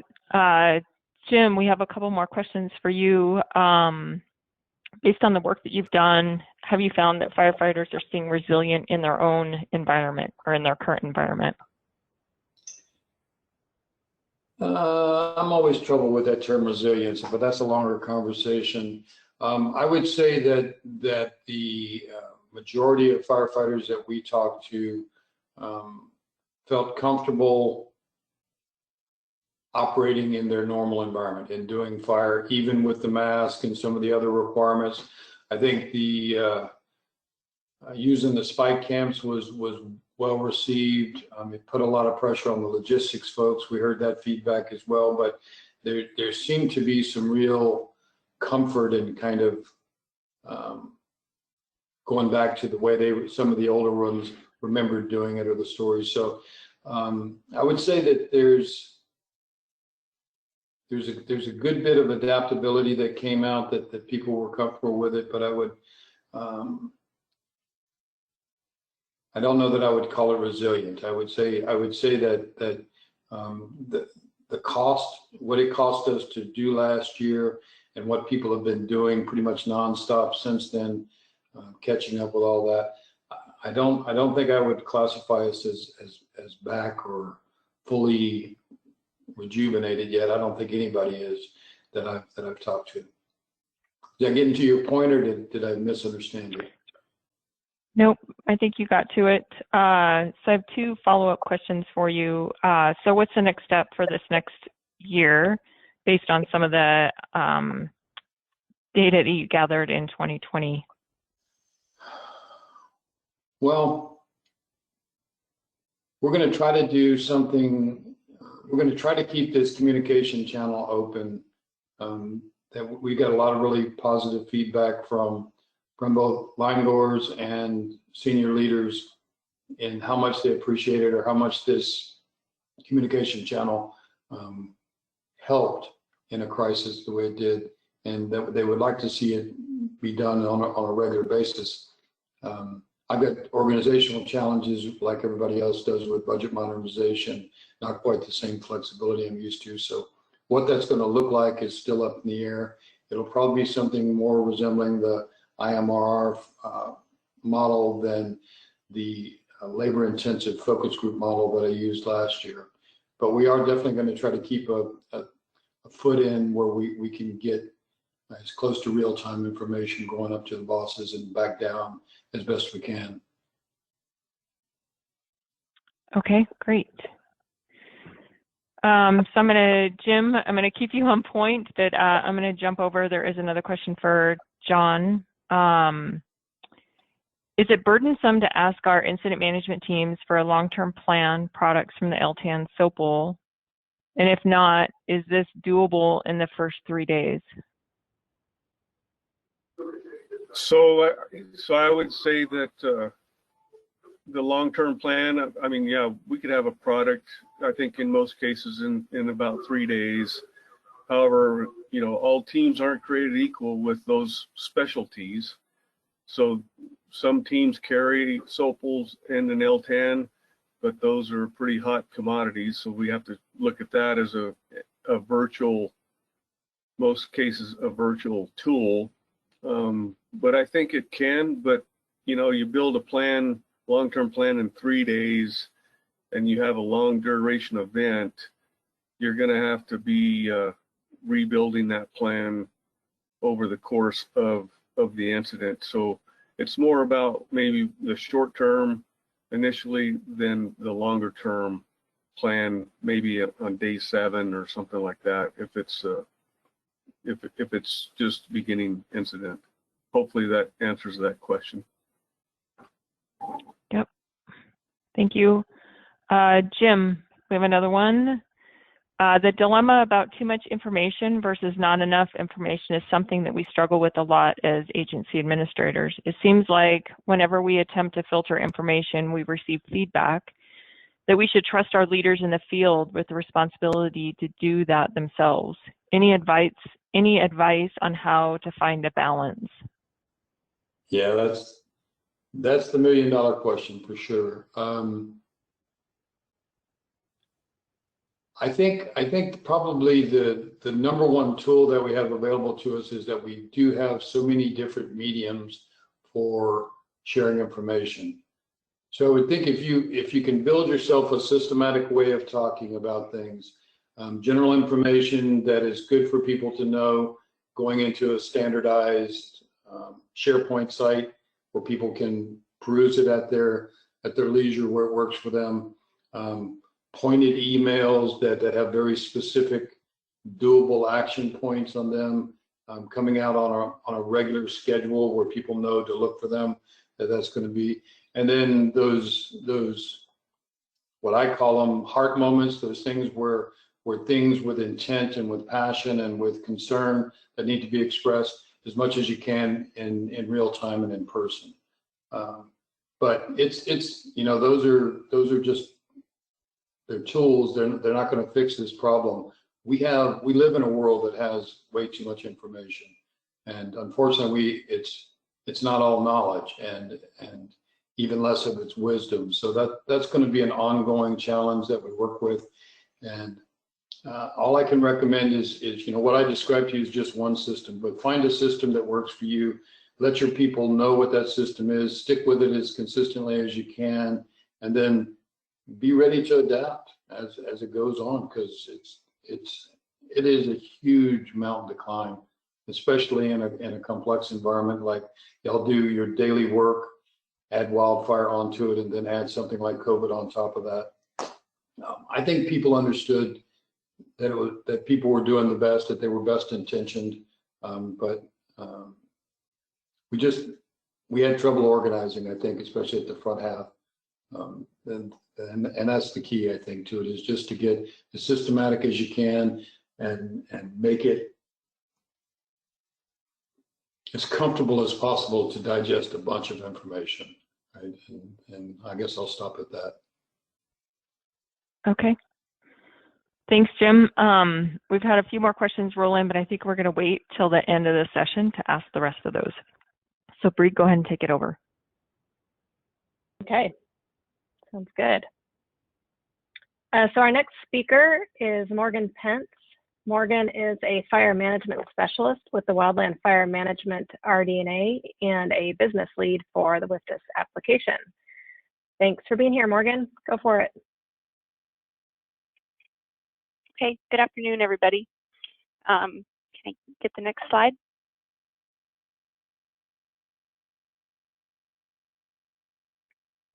Jim, we have a couple more questions for you. Based on the work that you've done, have you found that firefighters are staying resilient in their own environment or in their current environment? I'm always troubled with that term resilience, but that's a longer conversation. I would say that the majority of firefighters that we talked to felt comfortable operating in their normal environment and doing fire, even with the mask and some of the other requirements. I think the using the spike camps was well received. It put a lot of pressure on the logistics folks. We heard that feedback as well, but there seemed to be some real comfort in kind of going back to the way some of the older ones remembered doing it, or the stories. So I would say that there's a good bit of adaptability that came out, that people were comfortable with it, but I would I don't know that I would call it resilient. I would say that the cost, what it cost us to do last year, and what people have been doing pretty much nonstop since then, catching up with all that. I don't think I would classify us as back or fully rejuvenated yet. I don't think anybody is that I've talked to. Did I get into your point, or did I misunderstand you? Nope, I think you got to it. So I have 2 follow-up questions for you. So what's the next step for this next year based on some of the data that you gathered in 2020? Well, we're going to try to do something. We're going to try to keep this communication channel open. That we got a lot of really positive feedback from both line goers and senior leaders in how much they appreciate it, or how much this communication channel helped in a crisis the way it did. and that they would like to see it be done on a regular basis. I've got organizational challenges like everybody else does with budget modernization, not quite the same flexibility I'm used to. So what that's going to look like is still up in the air. It'll probably be something more resembling the IMRR model than the labor-intensive focus group model that I used last year. But we are definitely going to try to keep a foot in where we can get as close to real-time information going up to the bosses and back down as best we can. Okay, great. So I'm Jim, I'm going to keep you on point, but I'm going to jump over. There is another question for John. Is it burdensome to ask our incident management teams for a long-term plan products from the LTAN SOPL? And if not, is this doable in the first 3 days? So I would say that the long-term plan, I mean, yeah, we could have a product, I think in most cases in about 3 days. However, you know, all teams aren't created equal with those specialties. So some teams carry SOPLs and an LTAN, but those are pretty hot commodities. So we have to look at that as a virtual, most cases, a virtual tool. But I think it can, but you know, you build a plan, long-term plan in 3 days, and you have a long duration event, you're going to have to be rebuilding that plan over the course of the incident. So it's more about maybe the short term initially than the longer term plan, maybe on day 7 or something like that, if it's just beginning incident. Hopefully that answers that question. Yep. Thank you. Jim, we have another one. The dilemma about too much information versus not enough information is something that we struggle with a lot as agency administrators. It seems like whenever we attempt to filter information, we receive feedback that we should trust our leaders in the field with the responsibility to do that themselves. Any advice on how to find a balance? Yeah, that's the $1 million question for sure. I think probably the number one tool that we have available to us is that we do have so many different mediums for sharing information. So I would think if you can build yourself a systematic way of talking about things, general information that is good for people to know, going into a standardized SharePoint site where people can peruse it at their leisure where it works for them. Pointed emails that have very specific doable action points on them, coming out on a regular schedule where people know to look for them, that's going to be. And then those what I call them heart moments, those things where things with intent and with passion and with concern that need to be expressed as much as you can in real time and in person. But it's you know, those are just, they're tools. They're not going to fix this problem. We live in a world that has way too much information, and unfortunately, it's not all knowledge, and even less of its wisdom. So that's going to be an ongoing challenge that we work with. And all I can recommend is you know, what I described to you is just one system, but find a system that works for you. Let your people know what that system is. Stick with it as consistently as you can, and then be ready to adapt as it goes on, because it is a huge mountain to climb, especially in a complex environment like y'all do your daily work, add wildfire onto it, and then add something like COVID on top of that. I think people understood that people were doing the best, that they were best intentioned, but we had trouble organizing, I think, especially at the front half. And that's the key, I think, to it, is just to get as systematic as you can and make it as comfortable as possible to digest a bunch of information, right? And I guess I'll stop at that. Okay. Thanks, Jim. We've had a few more questions roll in, but I think we're going to wait till the end of the session to ask the rest of those. So Bree, go ahead and take it over. Okay, sounds good. So our next speaker is Morgan Pence. Morgan is a fire management specialist with the Wildland Fire Management Rdna and a business lead for the WFDIS application. Thanks for being here, Morgan. Go for it. Okay, good afternoon, everybody. Can I get the next slide?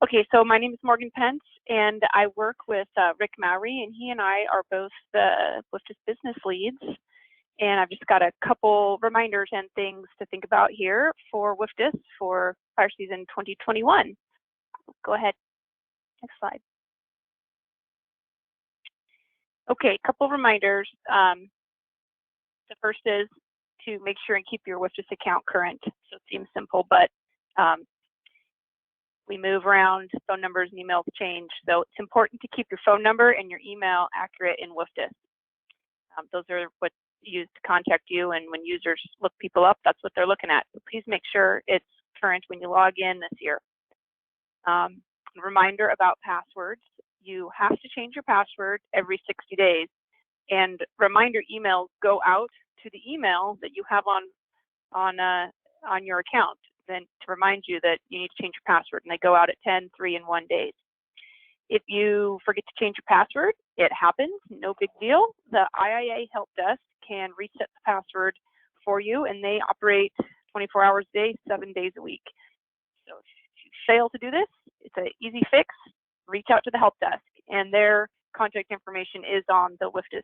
Okay, so my name is Morgan Pence, and I work with Rick Mowry, and he and I are both the WFDIS business leads. And I've just got a couple reminders and things to think about here for WFDIS for fire season 2021. Go ahead, next slide. Okay, a couple reminders. The first is to make sure and keep your WFDIS account current. So it seems simple, but we move around, phone numbers and emails change. So it's important to keep your phone number and your email accurate in WFDIS. Those are what's used to contact you, and when users look people up, that's what they're looking at. So please make sure it's current when you log in this year. Reminder about passwords. You have to change your password every 60 days. And reminder emails go out to the email that you have on your account, then to remind you that you need to change your password, and they go out at 10, 3, and 1 days. If you forget to change your password, it happens, no big deal. The IIA help desk can reset the password for you, and they operate 24 hours a day, 7 days a week. So if you fail to do this, it's an easy fix. Reach out to the help desk, and their contact information is on the WFDIS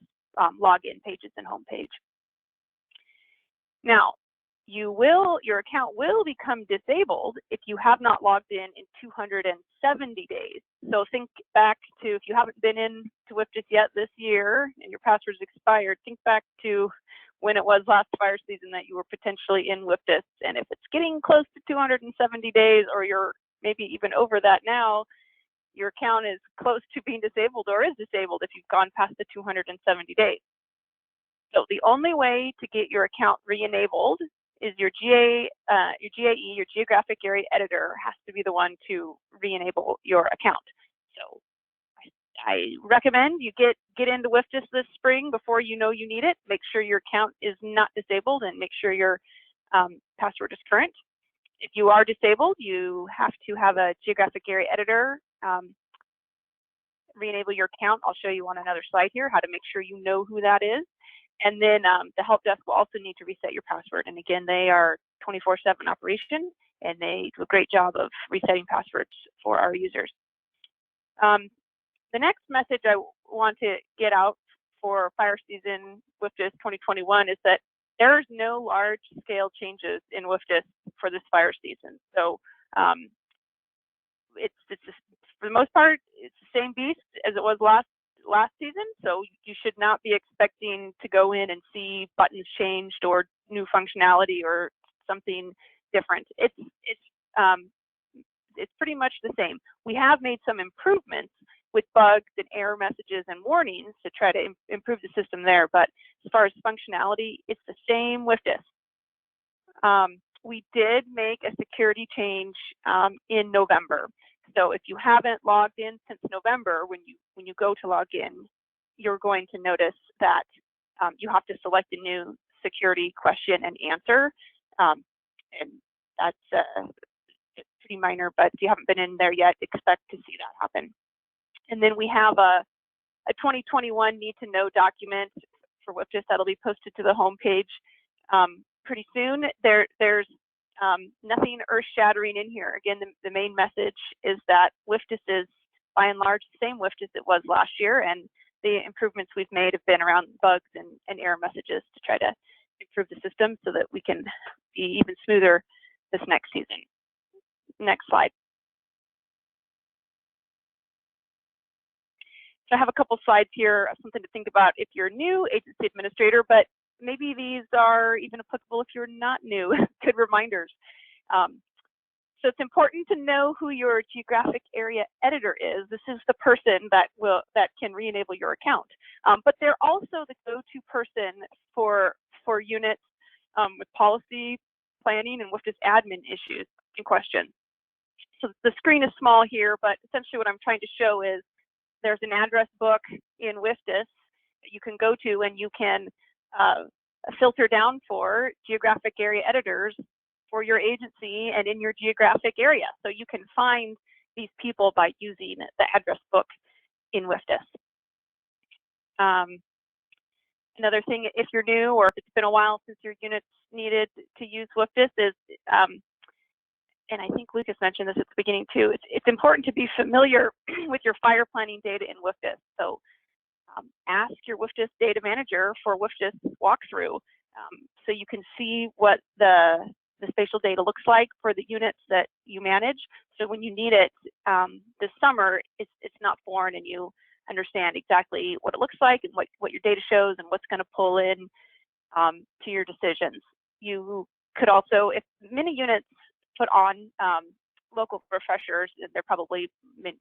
login pages and homepage. Now, your account will become disabled if you have not logged in 270 days. So think back to, if you haven't been in to WFDIS yet this year and your password's expired, think back to when it was last fire season that you were potentially in WFDIS. And if it's getting close to 270 days, or you're maybe even over that now, your account is close to being disabled or is disabled if you've gone past the 270 days. So the only way to get your account re-enabled is your GAE, your Geographic Area Editor, has to be the one to re-enable your account. So I recommend you get into WFDIS this spring before you know you need it. Make sure your account is not disabled, and make sure your password is current. If you are disabled, you have to have a Geographic Area Editor re-enable your account. I'll show you on another slide here how to make sure you know who that is. And then the help desk will also need to reset your password. And again, they are 24/7 operation, and they do a great job of resetting passwords for our users. The next message I want to get out for fire season WFDIS 2021 is that there's no large-scale changes in WFDIS for this fire season. So it's just, for the most part, it's the same beast as it was last season. So you should not be expecting to go in and see buttons changed or new functionality or something different. It's pretty much the same. We have made some improvements with bugs and error messages and warnings to try to improve the system there. But as far as functionality, it's the same with this. We did make a security change in November. So if you haven't logged in since November, when you go to log in, you're going to notice that you have to select a new security question and answer. And that's pretty minor, but if you haven't been in there yet, expect to see that happen. And then we have a 2021 need to know document for WFDIS that'll be posted to the homepage pretty soon. There's nothing earth-shattering in here. Again, the main message is that WFDIS is, by and large, the same WFDIS it was last year, and the improvements we've made have been around bugs and error messages to try to improve the system so that we can be even smoother this next season. Next slide. So I have a couple slides here, something to think about if you're new agency administrator, but maybe these are even applicable if you're not new. Good reminders. So it's important to know who your geographic area editor is. This is the person that can re-enable your account. But they're also the go-to person for units with policy, planning, and WFDS admin issues and questions. So the screen is small here, but essentially what I'm trying to show is there's an address book in WFDS that you can go to, and you can filter down for geographic area editors for your agency and in your geographic area. So you can find these people by using the address book in WFDS. Another thing, if you're new or if it's been a while since your units needed to use WFDS is, and I think Lucas mentioned this at the beginning too, it's important to be familiar with your fire planning data in WFDS. So ask your WFDS data manager for WFDS walkthrough so you can see what the spatial data looks like for the units that you manage. So when you need it this summer, it's not foreign and you understand exactly what it looks like and what your data shows and what's going to pull in to your decisions. You could also, if many units put on local refreshers, they're probably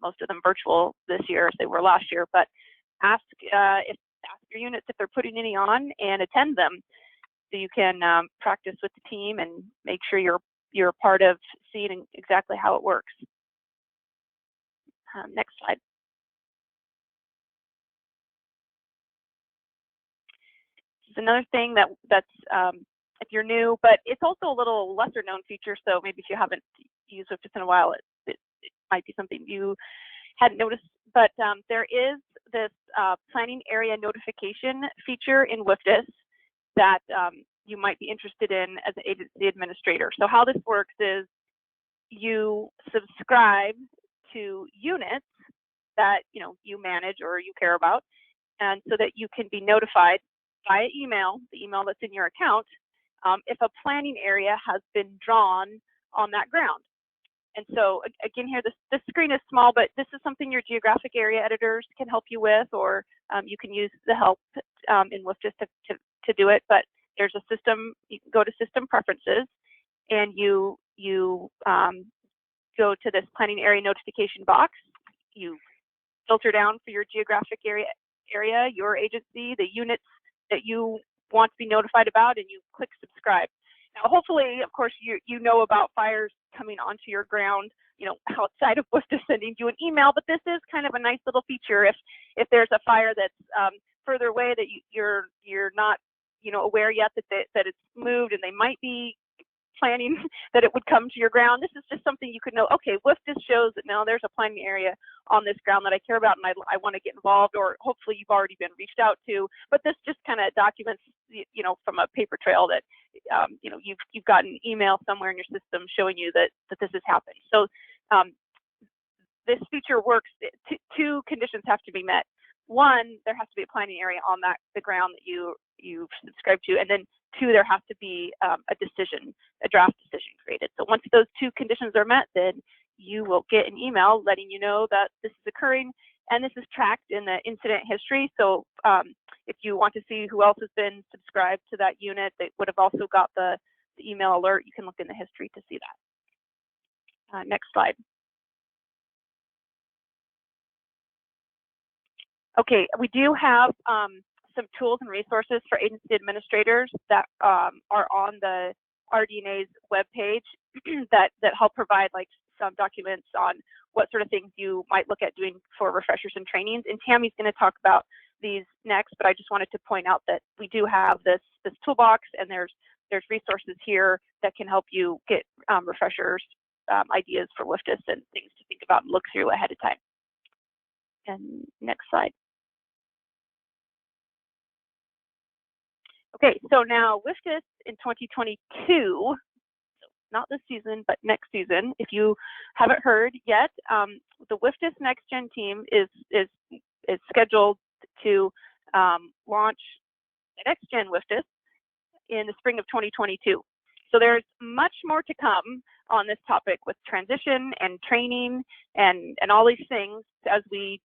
most of them virtual this year as they were last year, but ask your units if they're putting any on and attend them so you can practice with the team and make sure you're part of seeing exactly how it works. Next slide. Another thing that's if you're new, but it's also a little lesser known feature. So maybe if you haven't used WFDS in a while, it might be something you hadn't noticed. But there is this planning area notification feature in WFDS that you might be interested in as an agency administrator. So how this works is you subscribe to units that you manage or you care about, and so that you can be notified via email, the email that's in your account, if a planning area has been drawn on that ground. And so again here, this screen is small, but this is something your geographic area editors can help you with, or you can use the help in WFDS to do it. But there's a system, you can go to system preferences and you go to this planning area notification box. You filter down for your geographic area, your agency, the units that you want to be notified about, and you click subscribe. Now, hopefully, of course, you know about fires coming onto your ground, outside of WFDS sending you an email, but this is kind of a nice little feature if there's a fire that's further away that you're not, aware yet that it's moved and they might be planning that it would come to your ground. This is just something you could know, okay, WFDS shows that now there's a planning area on this ground that I care about and I want to get involved, or hopefully you've already been reached out to, but this just kind of documents, from a paper trail that, you've got an email somewhere in your system showing you that this has happened. So this feature works, two conditions have to be met. One, there has to be a planning area on the ground that you've subscribed to, and then two, there has to be a draft decision created. So once those two conditions are met, then you will get an email letting you know that this is occurring, and this is tracked in the incident history. So if you want to see who else has been subscribed to that unit, they would have also got the email alert. You can look in the history to see that. Next slide. Okay, we do have some tools and resources for agency administrators that are on the Rdna's webpage that help provide some documents on what sort of things you might look at doing for refreshers and trainings. And Tammy's going to talk about these next, but I just wanted to point out that we do have this toolbox, and there's resources here that can help you get refreshers ideas for WFDS and things to think about and look through ahead of time. And next slide. Okay, so now WFDS in 2022, not this season, but next season, if you haven't heard yet, the WFDS Next Gen team is scheduled to launch Next Gen WFDS in the spring of 2022. So there's much more to come on this topic with transition and training and all these things as we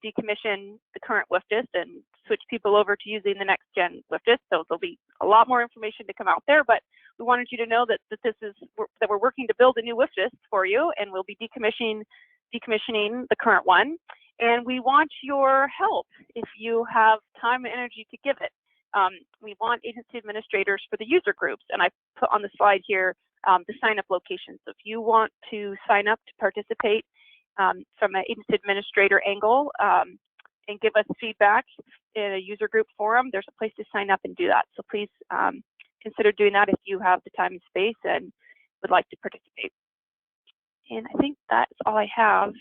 decommission the current WFDS and switch people over to using the next gen WFDS. So there'll be a lot more information to come out there, but we wanted you to know that that we're working to build a new WFDIS for you, and we'll be decommissioning the current one. And we want your help if you have time and energy to give it. We want agency administrators for the user groups, and I put on the slide here the sign-up location. So if you want to sign up to participate from an agency administrator angle and give us feedback in a user group forum, there's a place to sign up and do that. So please consider doing that if you have the time and space and would like to participate. And I think that's all I have.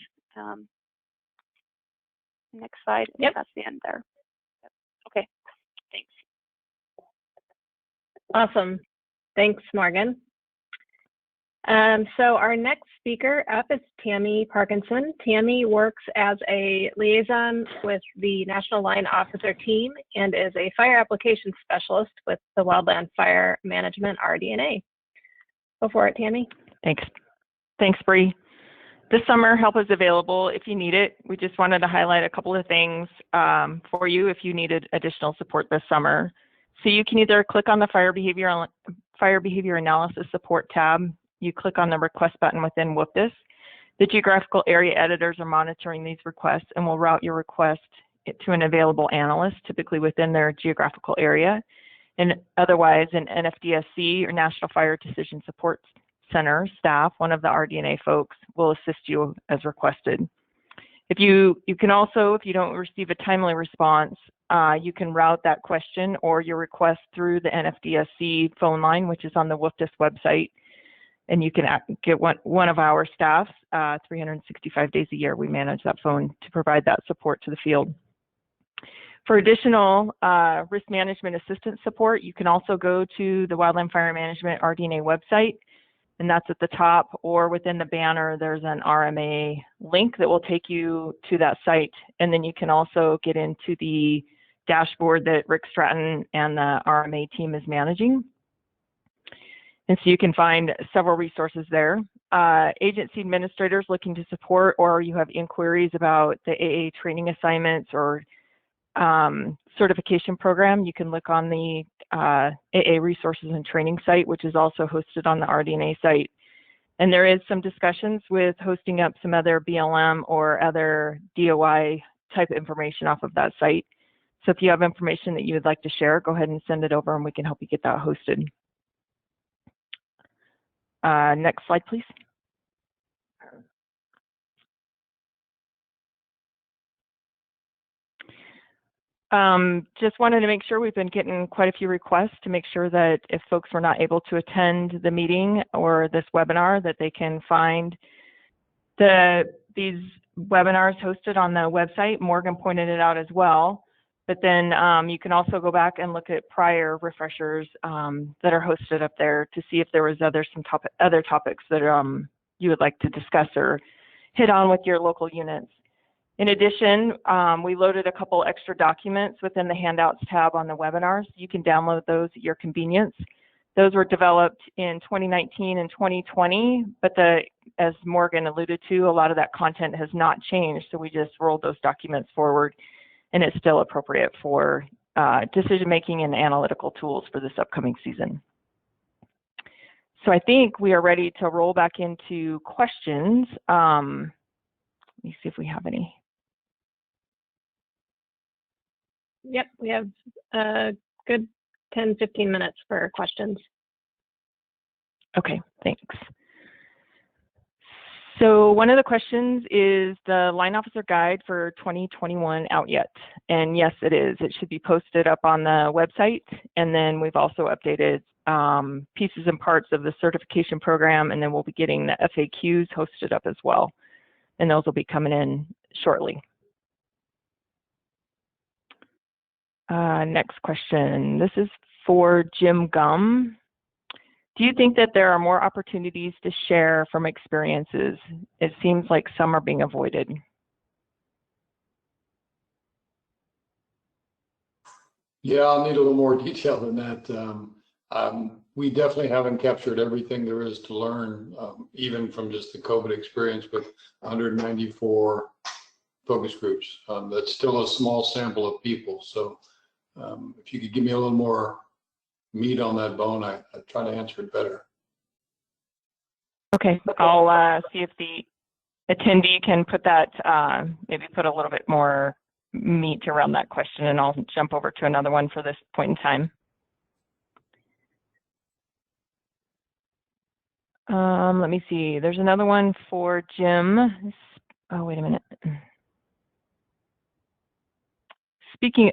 Next slide. Yep. That's the end there. Okay. Thanks. Awesome. Thanks, Morgan. So our next speaker up is Tammy Parkinson. Tammy works as a liaison with the National Line Officer team and is a fire application specialist with the Wildland Fire Management RD&A. Go for it, Tammy. Thanks. Thanks, Bree. This summer, help is available if you need it. We just wanted to highlight a couple of things for you if you needed additional support this summer. So you can either click on the Fire Behavior Analysis Support tab. You click on the request button within WFDIS. The geographical area editors are monitoring these requests and will route your request to an available analyst, typically within their geographical area. And otherwise, an NFDSC or National Fire Decision Support Center staff, one of the RD&A folks, will assist you as requested. If you can also, if you don't receive a timely response, you can route that question or your request through the NFDSC phone line, which is on the WFDIS website. And you can get one of our staff 365 days a year. We manage that phone to provide that support to the field. For additional risk management assistance support, you can also go to the Wildland Fire Management Rdna website, and that's at the top, or within the banner, there's an RMA link that will take you to that site. And then you can also get into the dashboard that Rick Stratton and the RMA team is managing. And so you can find several resources there. Agency administrators looking to support, or you have inquiries about the AA training assignments or certification program, you can look on the AA resources and training site, which is also hosted on the RD&A site. And there is some discussions with hosting up some other BLM or other DOI type information off of that site. So if you have information that you would like to share, go ahead and send it over and we can help you get that hosted. Next slide, please. Just wanted to make sure we've been getting quite a few requests to make sure that if folks were not able to attend the meeting or this webinar, that they can find these webinars hosted on the website. Morgan pointed it out as well. But then you can also go back and look at prior refreshers that are hosted up there to see if there was other topics that you would like to discuss or hit on with your local units. In addition, we loaded a couple extra documents within the Handouts tab on the webinars. You can download those at your convenience. Those were developed in 2019 and 2020, but as Morgan alluded to, a lot of that content has not changed, so we just rolled those documents forward, and it's still appropriate for decision-making and analytical tools for this upcoming season. So I think we are ready to roll back into questions. Let me see if we have any. Yep, we have a good 10, 15 minutes for questions. Okay, thanks. So one of the questions is the line officer guide for 2021 out yet? And yes, it is. It should be posted up on the website. And then we've also updated pieces and parts of the certification program, and then we'll be getting the FAQs hosted up as well. And those will be coming in shortly. Next question. This is for Jim Gum. Do you think that there are more opportunities to share from experiences? It seems like some are being avoided. Yeah, I'll need a little more detail than that. We definitely haven't captured everything there is to learn, even from just the COVID experience with 194 focus groups. That's still a small sample of people. So if you could give me a little more meat on that bone, I try to answer it better. Okay, I'll see if the attendee can put that, maybe put a little bit more meat around that question, and I'll jump over to another one for this point in time. Let me see. There's another one for Jim. Oh, wait a minute.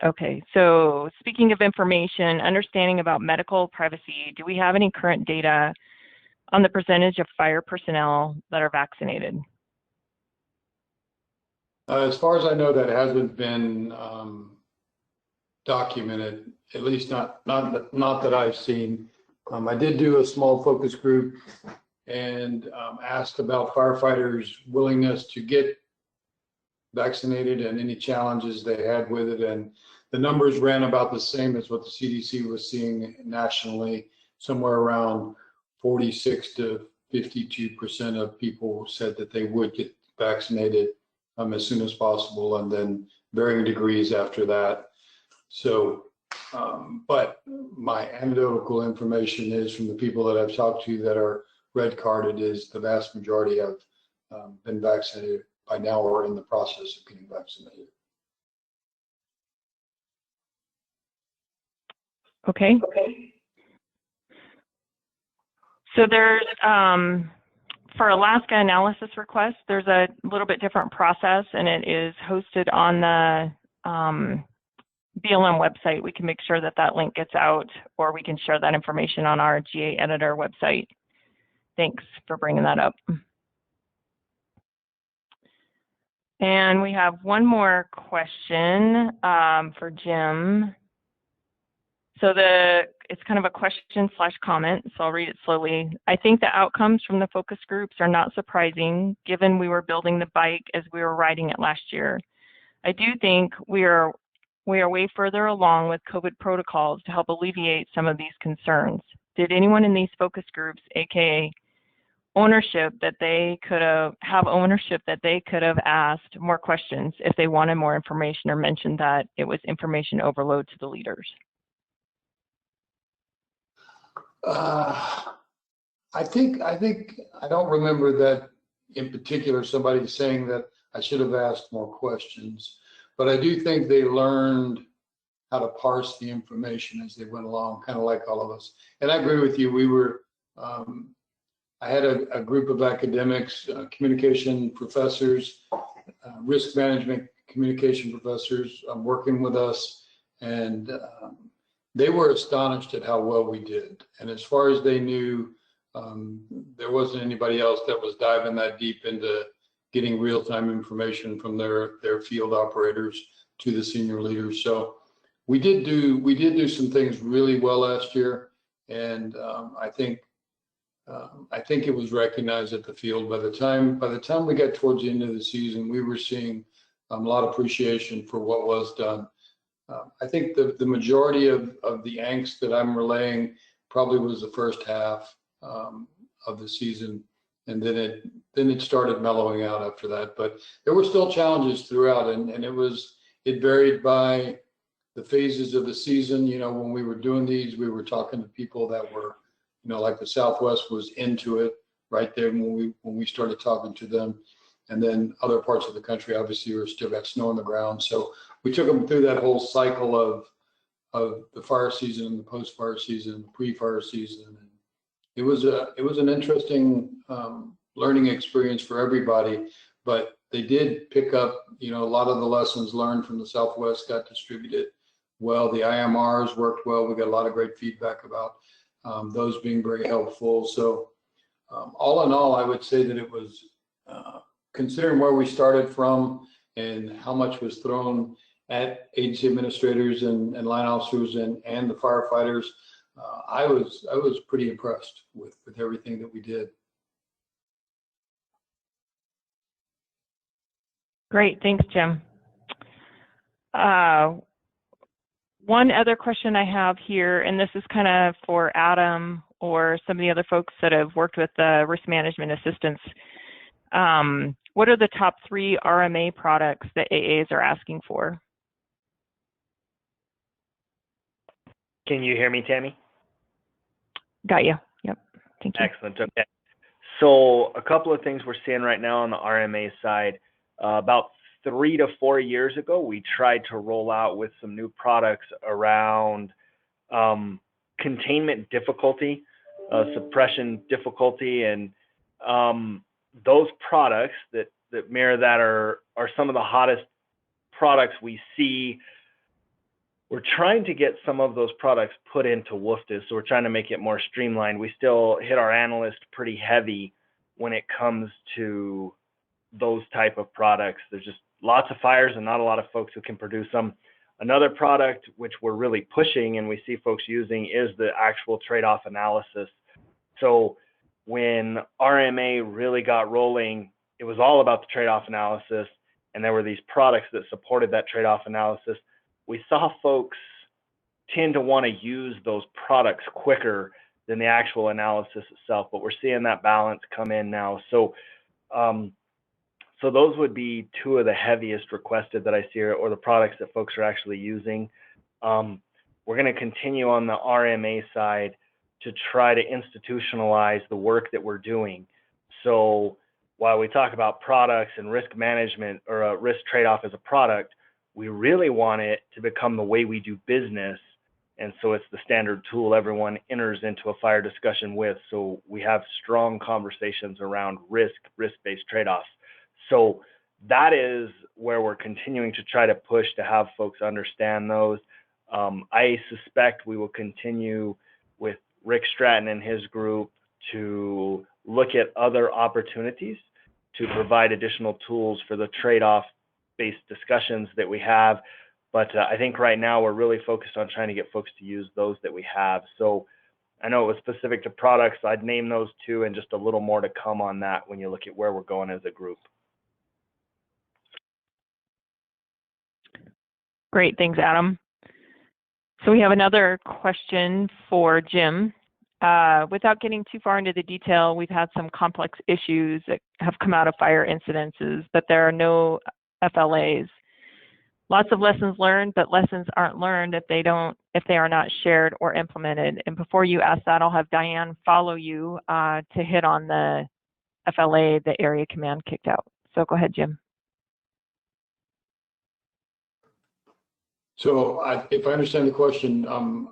Okay, so speaking of information, understanding about medical privacy, do we have any current data on the percentage of fire personnel that are vaccinated? As far as I know, that hasn't been documented, at least not that I've seen. I did do a small focus group and asked about firefighters' willingness to get vaccinated and any challenges they had with it. And the numbers ran about the same as what the CDC was seeing nationally, somewhere around 46 to 52% of people said that they would get vaccinated as soon as possible, and then varying degrees after that. So, but my anecdotal information is from the people that I've talked to that are red carded is the vast majority have been vaccinated by now or in the process of getting vaccinated. Okay. So there's, for Alaska analysis request, there's a little bit different process, and it is hosted on the BLM website. We can make sure that that link gets out, or we can share that information on our GA editor website. Thanks for bringing that up. And we have one more question for Jim. So it's kind of a question / comment, so I'll read it slowly. I think the outcomes from the focus groups are not surprising, given we were building the bike as we were riding it last year. I do think we are way further along with COVID protocols to help alleviate some of these concerns. Did anyone in these focus groups, aka ownership, that they could have asked more questions if they wanted more information, or mentioned that it was information overload to the leaders? I think I don't remember that in particular somebody saying that I should have asked more questions, but I do think they learned how to parse the information as they went along, kind of like all of us. And I agree with you. We were, I had a group of academics, communication professors, risk management communication professors working with us, and they were astonished at how well we did. And as far as they knew, there wasn't anybody else that was diving that deep into getting real-time information from their field operators to the senior leaders. So we did do some things really well last year, and I think it was recognized at the field. By the time we got towards the end of the season, we were seeing a lot of appreciation for what was done. I think the majority of the angst that I'm relaying probably was the first half of the season, and then it started mellowing out after that. But there were still challenges throughout, and it varied by the phases of the season. You know, when we were doing these, we were talking to people that were, you know, like the Southwest was into it right there when we started talking to them, and then other parts of the country obviously were still got snow on the ground. So we took them through that whole cycle of the fire season and the post-fire season, the pre-fire season. And it was an interesting learning experience for everybody, but they did pick up, you know, a lot of the lessons learned from the Southwest got distributed well. The IMRs worked well. We got a lot of great feedback about those being very helpful. So all in all, I would say that it was, considering where we started from and how much was thrown at agency administrators and line officers and the firefighters, I was pretty impressed with everything that we did. Great, thanks, Jim. One other question I have here, and this is kind of for Adam or some of the other folks that have worked with the risk management assistance. What are the top 3 RMA products that AAs are asking for? Can you hear me, Tammy? Got you. Yep. Thank you. Excellent. Okay. So a couple of things we're seeing right now on the RMA side. About 3 to 4 years ago, we tried to roll out with some new products around containment difficulty, suppression difficulty, and those products that mirror that are some of the hottest products we see. We're trying to get some of those products put into WFDS, so we're trying to make it more streamlined. We still hit our analyst pretty heavy when it comes to those type of products. There's just lots of fires and not a lot of folks who can produce them. Another product which we're really pushing and we see folks using is the actual trade-off analysis. So when RMA really got rolling, it was all about the trade-off analysis, and there were these products that supported that trade-off analysis. We saw folks tend to want to use those products quicker than the actual analysis itself, but we're seeing that balance come in now. So so those would be two of the heaviest requested that I see, or the products that folks are actually using. We're going to continue on the RMA side to try to institutionalize the work that we're doing. So while we talk about products and risk management or a risk trade-off as a product, we really want it to become the way we do business. And so it's the standard tool everyone enters into a fire discussion with. So we have strong conversations around risk-based trade-offs. So that is where we're continuing to try to push to have folks understand those. I suspect we will continue with Rick Stratton and his group to look at other opportunities to provide additional tools for the trade-off based discussions that we have. But I think right now we're really focused on trying to get folks to use those that we have. So I know it was specific to products. I'd name those two, and just a little more to come on that when you look at where we're going as a group. Great, thanks, Adam. So we have another question for Jim. Without getting too far into the detail, we've had some complex issues that have come out of fire incidences, but there are no FLAs. Lots of lessons learned, but lessons aren't learned if they are not shared or implemented. And before you ask that, I'll have Diane follow you to hit on the FLA the area command kicked out. So go ahead, Jim. So if I understand the question,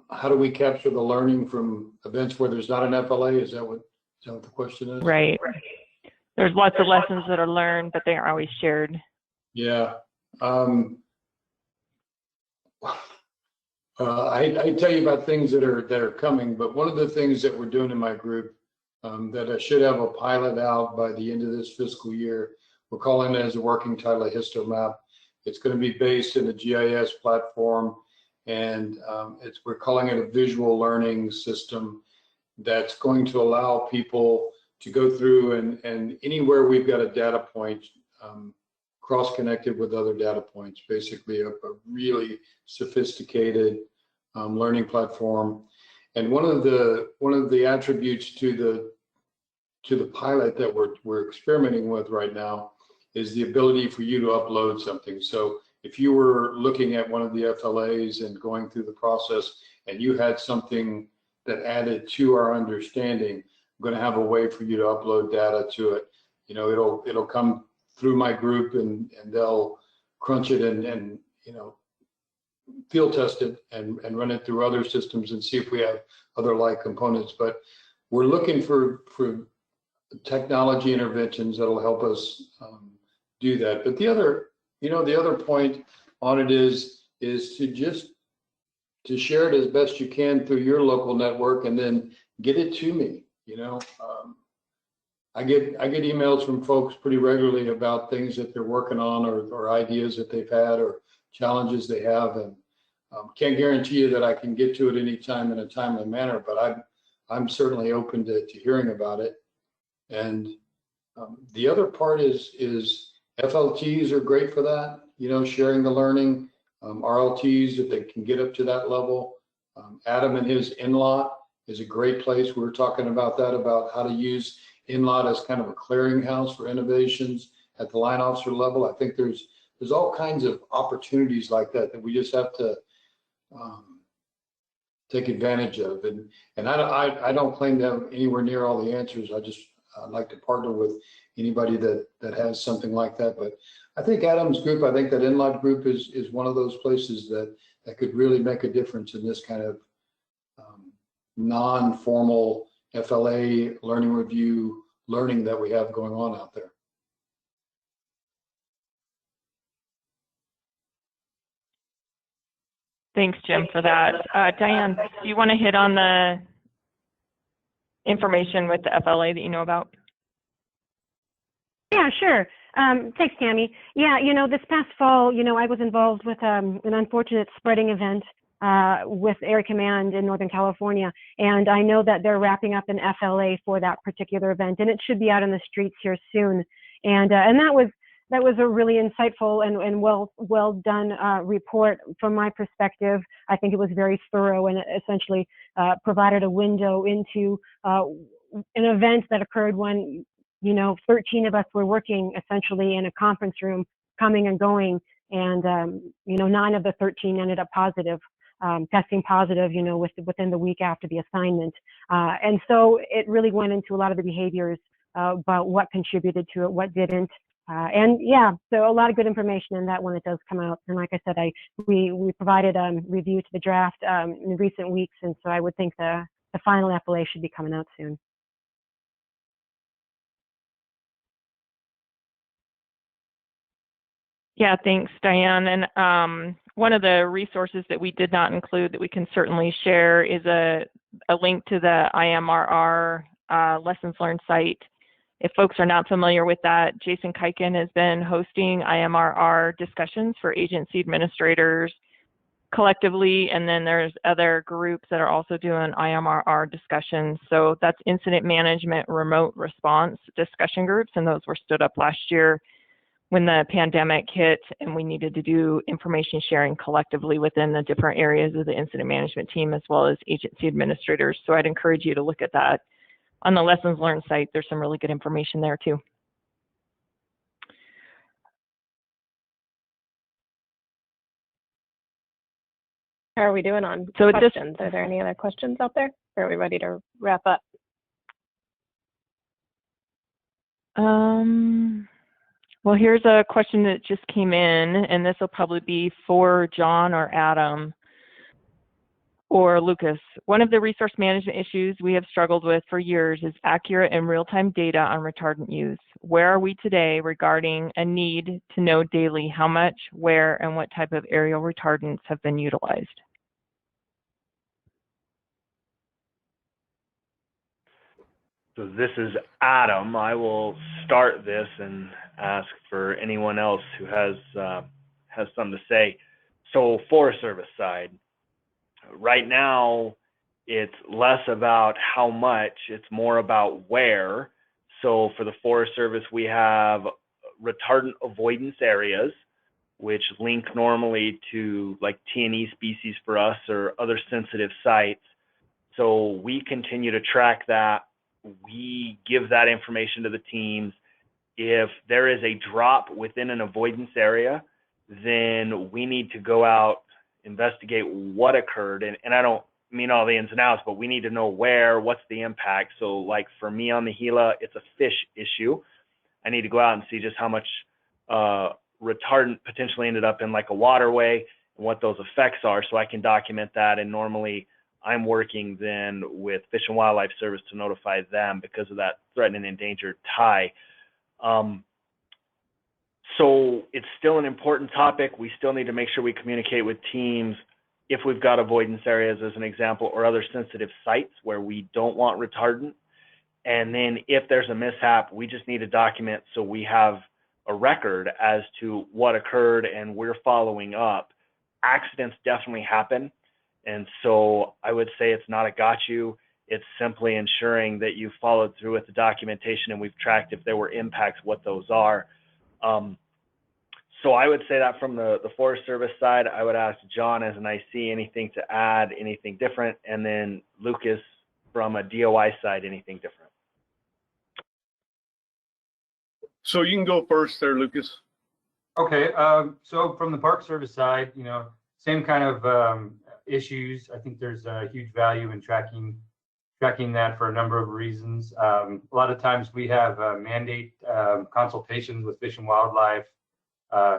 how do we capture the learning from events where there's not an FLA? Is that what the question is? Right. There's lots of lessons that are learned, but they aren't always shared. Yeah. I tell you about things that are coming, but one of the things that we're doing in my group that I should have a pilot out by the end of this fiscal year, we're calling it as a working title, a histo map. It's going to be based in a GIS platform, and we're calling it a visual learning system that's going to allow people to go through and anywhere we've got a data point cross-connected with other data points, basically a really sophisticated learning platform. And one of the attributes to the pilot that we're experimenting with right now is the ability for you to upload something. So if you were looking at one of the FLAs and going through the process and you had something that added to our understanding, I'm going to have a way for you to upload data to it. You know, it'll come through my group and they'll crunch it and you know, field test it and run it through other systems and see if we have other like components. But we're looking for technology interventions that'll help us do that. But the other point on it is to share it as best you can through your local network and then get it to me. You know, I get emails from folks pretty regularly about things that they're working on or ideas that they've had or challenges they have, and can't guarantee you that I can get to it anytime in a timely manner, but I'm certainly open to hearing about it. And the other part is FLTs are great for that, you know, sharing the learning, RLTs if they can get up to that level. Adam and his in-lot is a great place. We were talking about that, about how to use in-lot as kind of a clearinghouse for innovations at the line officer level. I think there's all kinds of opportunities like that we just have to take advantage of. And I don't claim to have anywhere near all the answers. I'd like to partner with anybody that has something like that. But I think Adam's group, I think that InLive group is one of those places that could really make a difference in this kind of non-formal FLA learning review learning that we have going on out there. Thanks, Jim, for that. Diane, do you want to hit on the information with the FLA that you know about? Yeah, sure. Thanks, Tammy. Yeah, this past fall, I was involved with an unfortunate spreading event with Air Command in Northern California, and I know that they're wrapping up an FLA for that particular event, and it should be out in the streets here soon. And that was a really insightful and well done report from my perspective. I think it was very thorough and essentially provided a window into an event that occurred when 13 of us were working essentially in a conference room, coming and going, and 9 of the 13 ended up positive, testing positive, within the week after the assignment. And so it really went into a lot of the behaviors about what contributed to it, what didn't. And yeah, so a lot of good information in that when it does come out. And like I said, we provided review to the draft in recent weeks, and so I would think the final FLA should be coming out soon. Yeah, thanks, Diane. And one of the resources that we did not include that we can certainly share is a link to the Imrr lessons learned site. If folks are not familiar with that, Jason Kuiken has been hosting Imrr discussions for agency administrators collectively, and then there's other groups that are also doing Imrr discussions. So that's incident management remote response discussion groups, and those were stood up last year when the pandemic hit and we needed to do information sharing collectively within the different areas of the incident management team as well as agency administrators. So I'd encourage you to look at that. On the lessons learned site, there's some really good information there too. How are we doing on questions? Are there any other questions out there? Or are we ready to wrap up? Well, here's a question that just came in, and this will probably be for John or Adam or Lucas. One of the resource management issues we have struggled with for years is accurate and real-time data on retardant use. Where are we today regarding a need to know daily how much, where, and what type of aerial retardants have been utilized? So this is Adam. I will start this and ask for anyone else who has something to say. So Forest Service side, right now it's less about how much, it's more about where. So for the Forest Service, we have retardant avoidance areas, which link normally to like T&E species for us or other sensitive sites. So we continue to track that. We give that information to the teams. If there is a drop within an avoidance area, then we need to go out, investigate what occurred. And I don't mean all the ins and outs, but we need to know where, what's the impact. So like for me on the Gila, it's a fish issue. I need to go out and see just how much retardant potentially ended up in like a waterway and what those effects are, so I can document that. And normally I'm working then with Fish and Wildlife Service to notify them because of that threatened and endangered tie. So it's still an important topic. We still need to make sure we communicate with teams if we've got avoidance areas as an example or other sensitive sites where we don't want retardant. And then if there's a mishap, we just need to document so we have a record as to what occurred and we're following up. Accidents definitely happen. And so I would say it's not a got you. It's simply ensuring that you followed through with the documentation and we've tracked if there were impacts, what those are. So I would say that from the Forest Service side, I would ask John as an IC anything to add, anything different, and then Lucas from a DOI side, anything different. So you can go first there, Lucas. Okay, so from the Park Service side, same kind of issues. I think there's a huge value in tracking that for a number of reasons. A lot of times we have mandate consultations with Fish and Wildlife.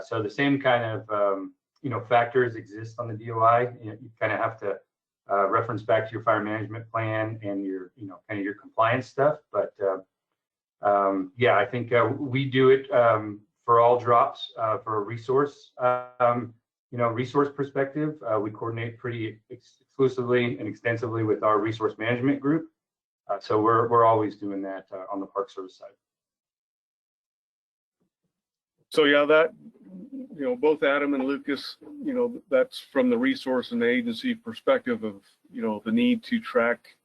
So the same kind of factors exist on the DOI. You kind of have to reference back to your fire management plan and your kind of your compliance stuff. But yeah, I think we do it for all drops for a resource resource perspective. We coordinate pretty exclusively and extensively with our resource management group. So we're always doing that on the Park Service side. So yeah, that, both Adam and Lucas, that's from the resource and the agency perspective of, the need to track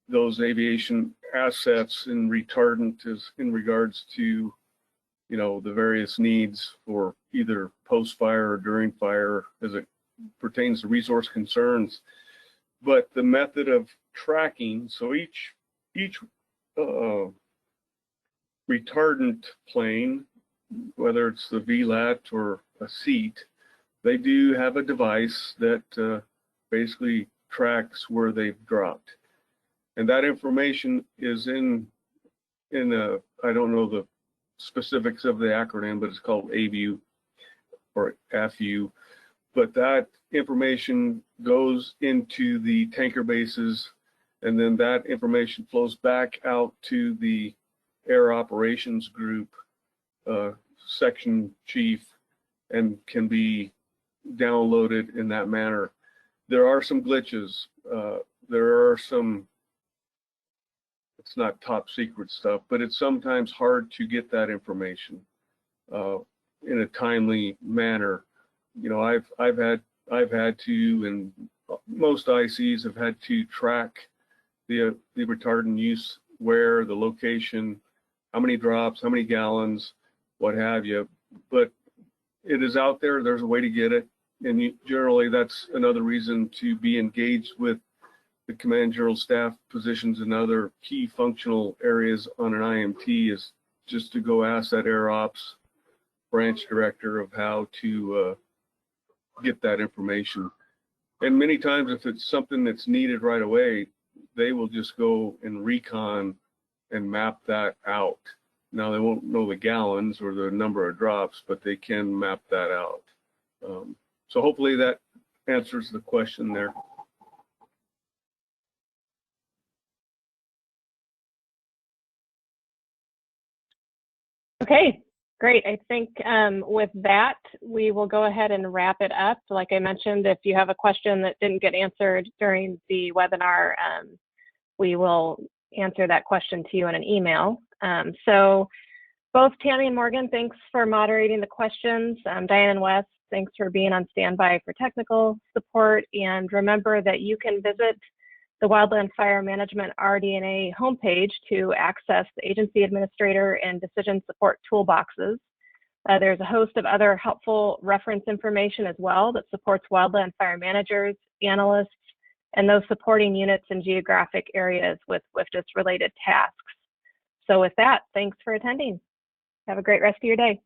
those aviation assets in retardant is in regards to, the various needs for either post-fire or during fire as it pertains to resource concerns. But the method of tracking, so each retardant plane, whether it's the VLAT or a seat, they do have a device that basically tracks where they've dropped. And that information is in I don't know the specifics of the acronym, but it's called AVU or FU. But that information goes into the tanker bases, and then that information flows back out to the air operations group section chief and can be downloaded in that manner. There are some glitches. There are some, it's not top secret stuff, but it's sometimes hard to get that information in a timely manner. I've had to, and most ICs have had to track the retardant use, where, the location, how many drops, how many gallons, what have you. But it is out there. There's a way to get it, and generally that's another reason to be engaged with the command general staff positions and other key functional areas on an IMT, is just to go ask that Air Ops branch director of how to get that information. And many times, if it's something that's needed right away, they will just go and recon and map that out. Now, they won't know the gallons or the number of drops, but they can map that out. So hopefully that answers the question there. Okay, great. I think with that, we will go ahead and wrap it up. Like I mentioned, if you have a question that didn't get answered during the webinar, we will answer that question to you in an email. So both Tammy and Morgan, thanks for moderating the questions. Diane and Wes, thanks for being on standby for technical support. And remember that you can visit the Wildland Fire Management RD&A homepage to access the agency administrator and decision support toolboxes. There's a host of other helpful reference information as well that supports wildland fire managers, analysts, and those supporting units in geographic areas with WFDS related tasks. So with that, thanks for attending. Have a great rest of your day.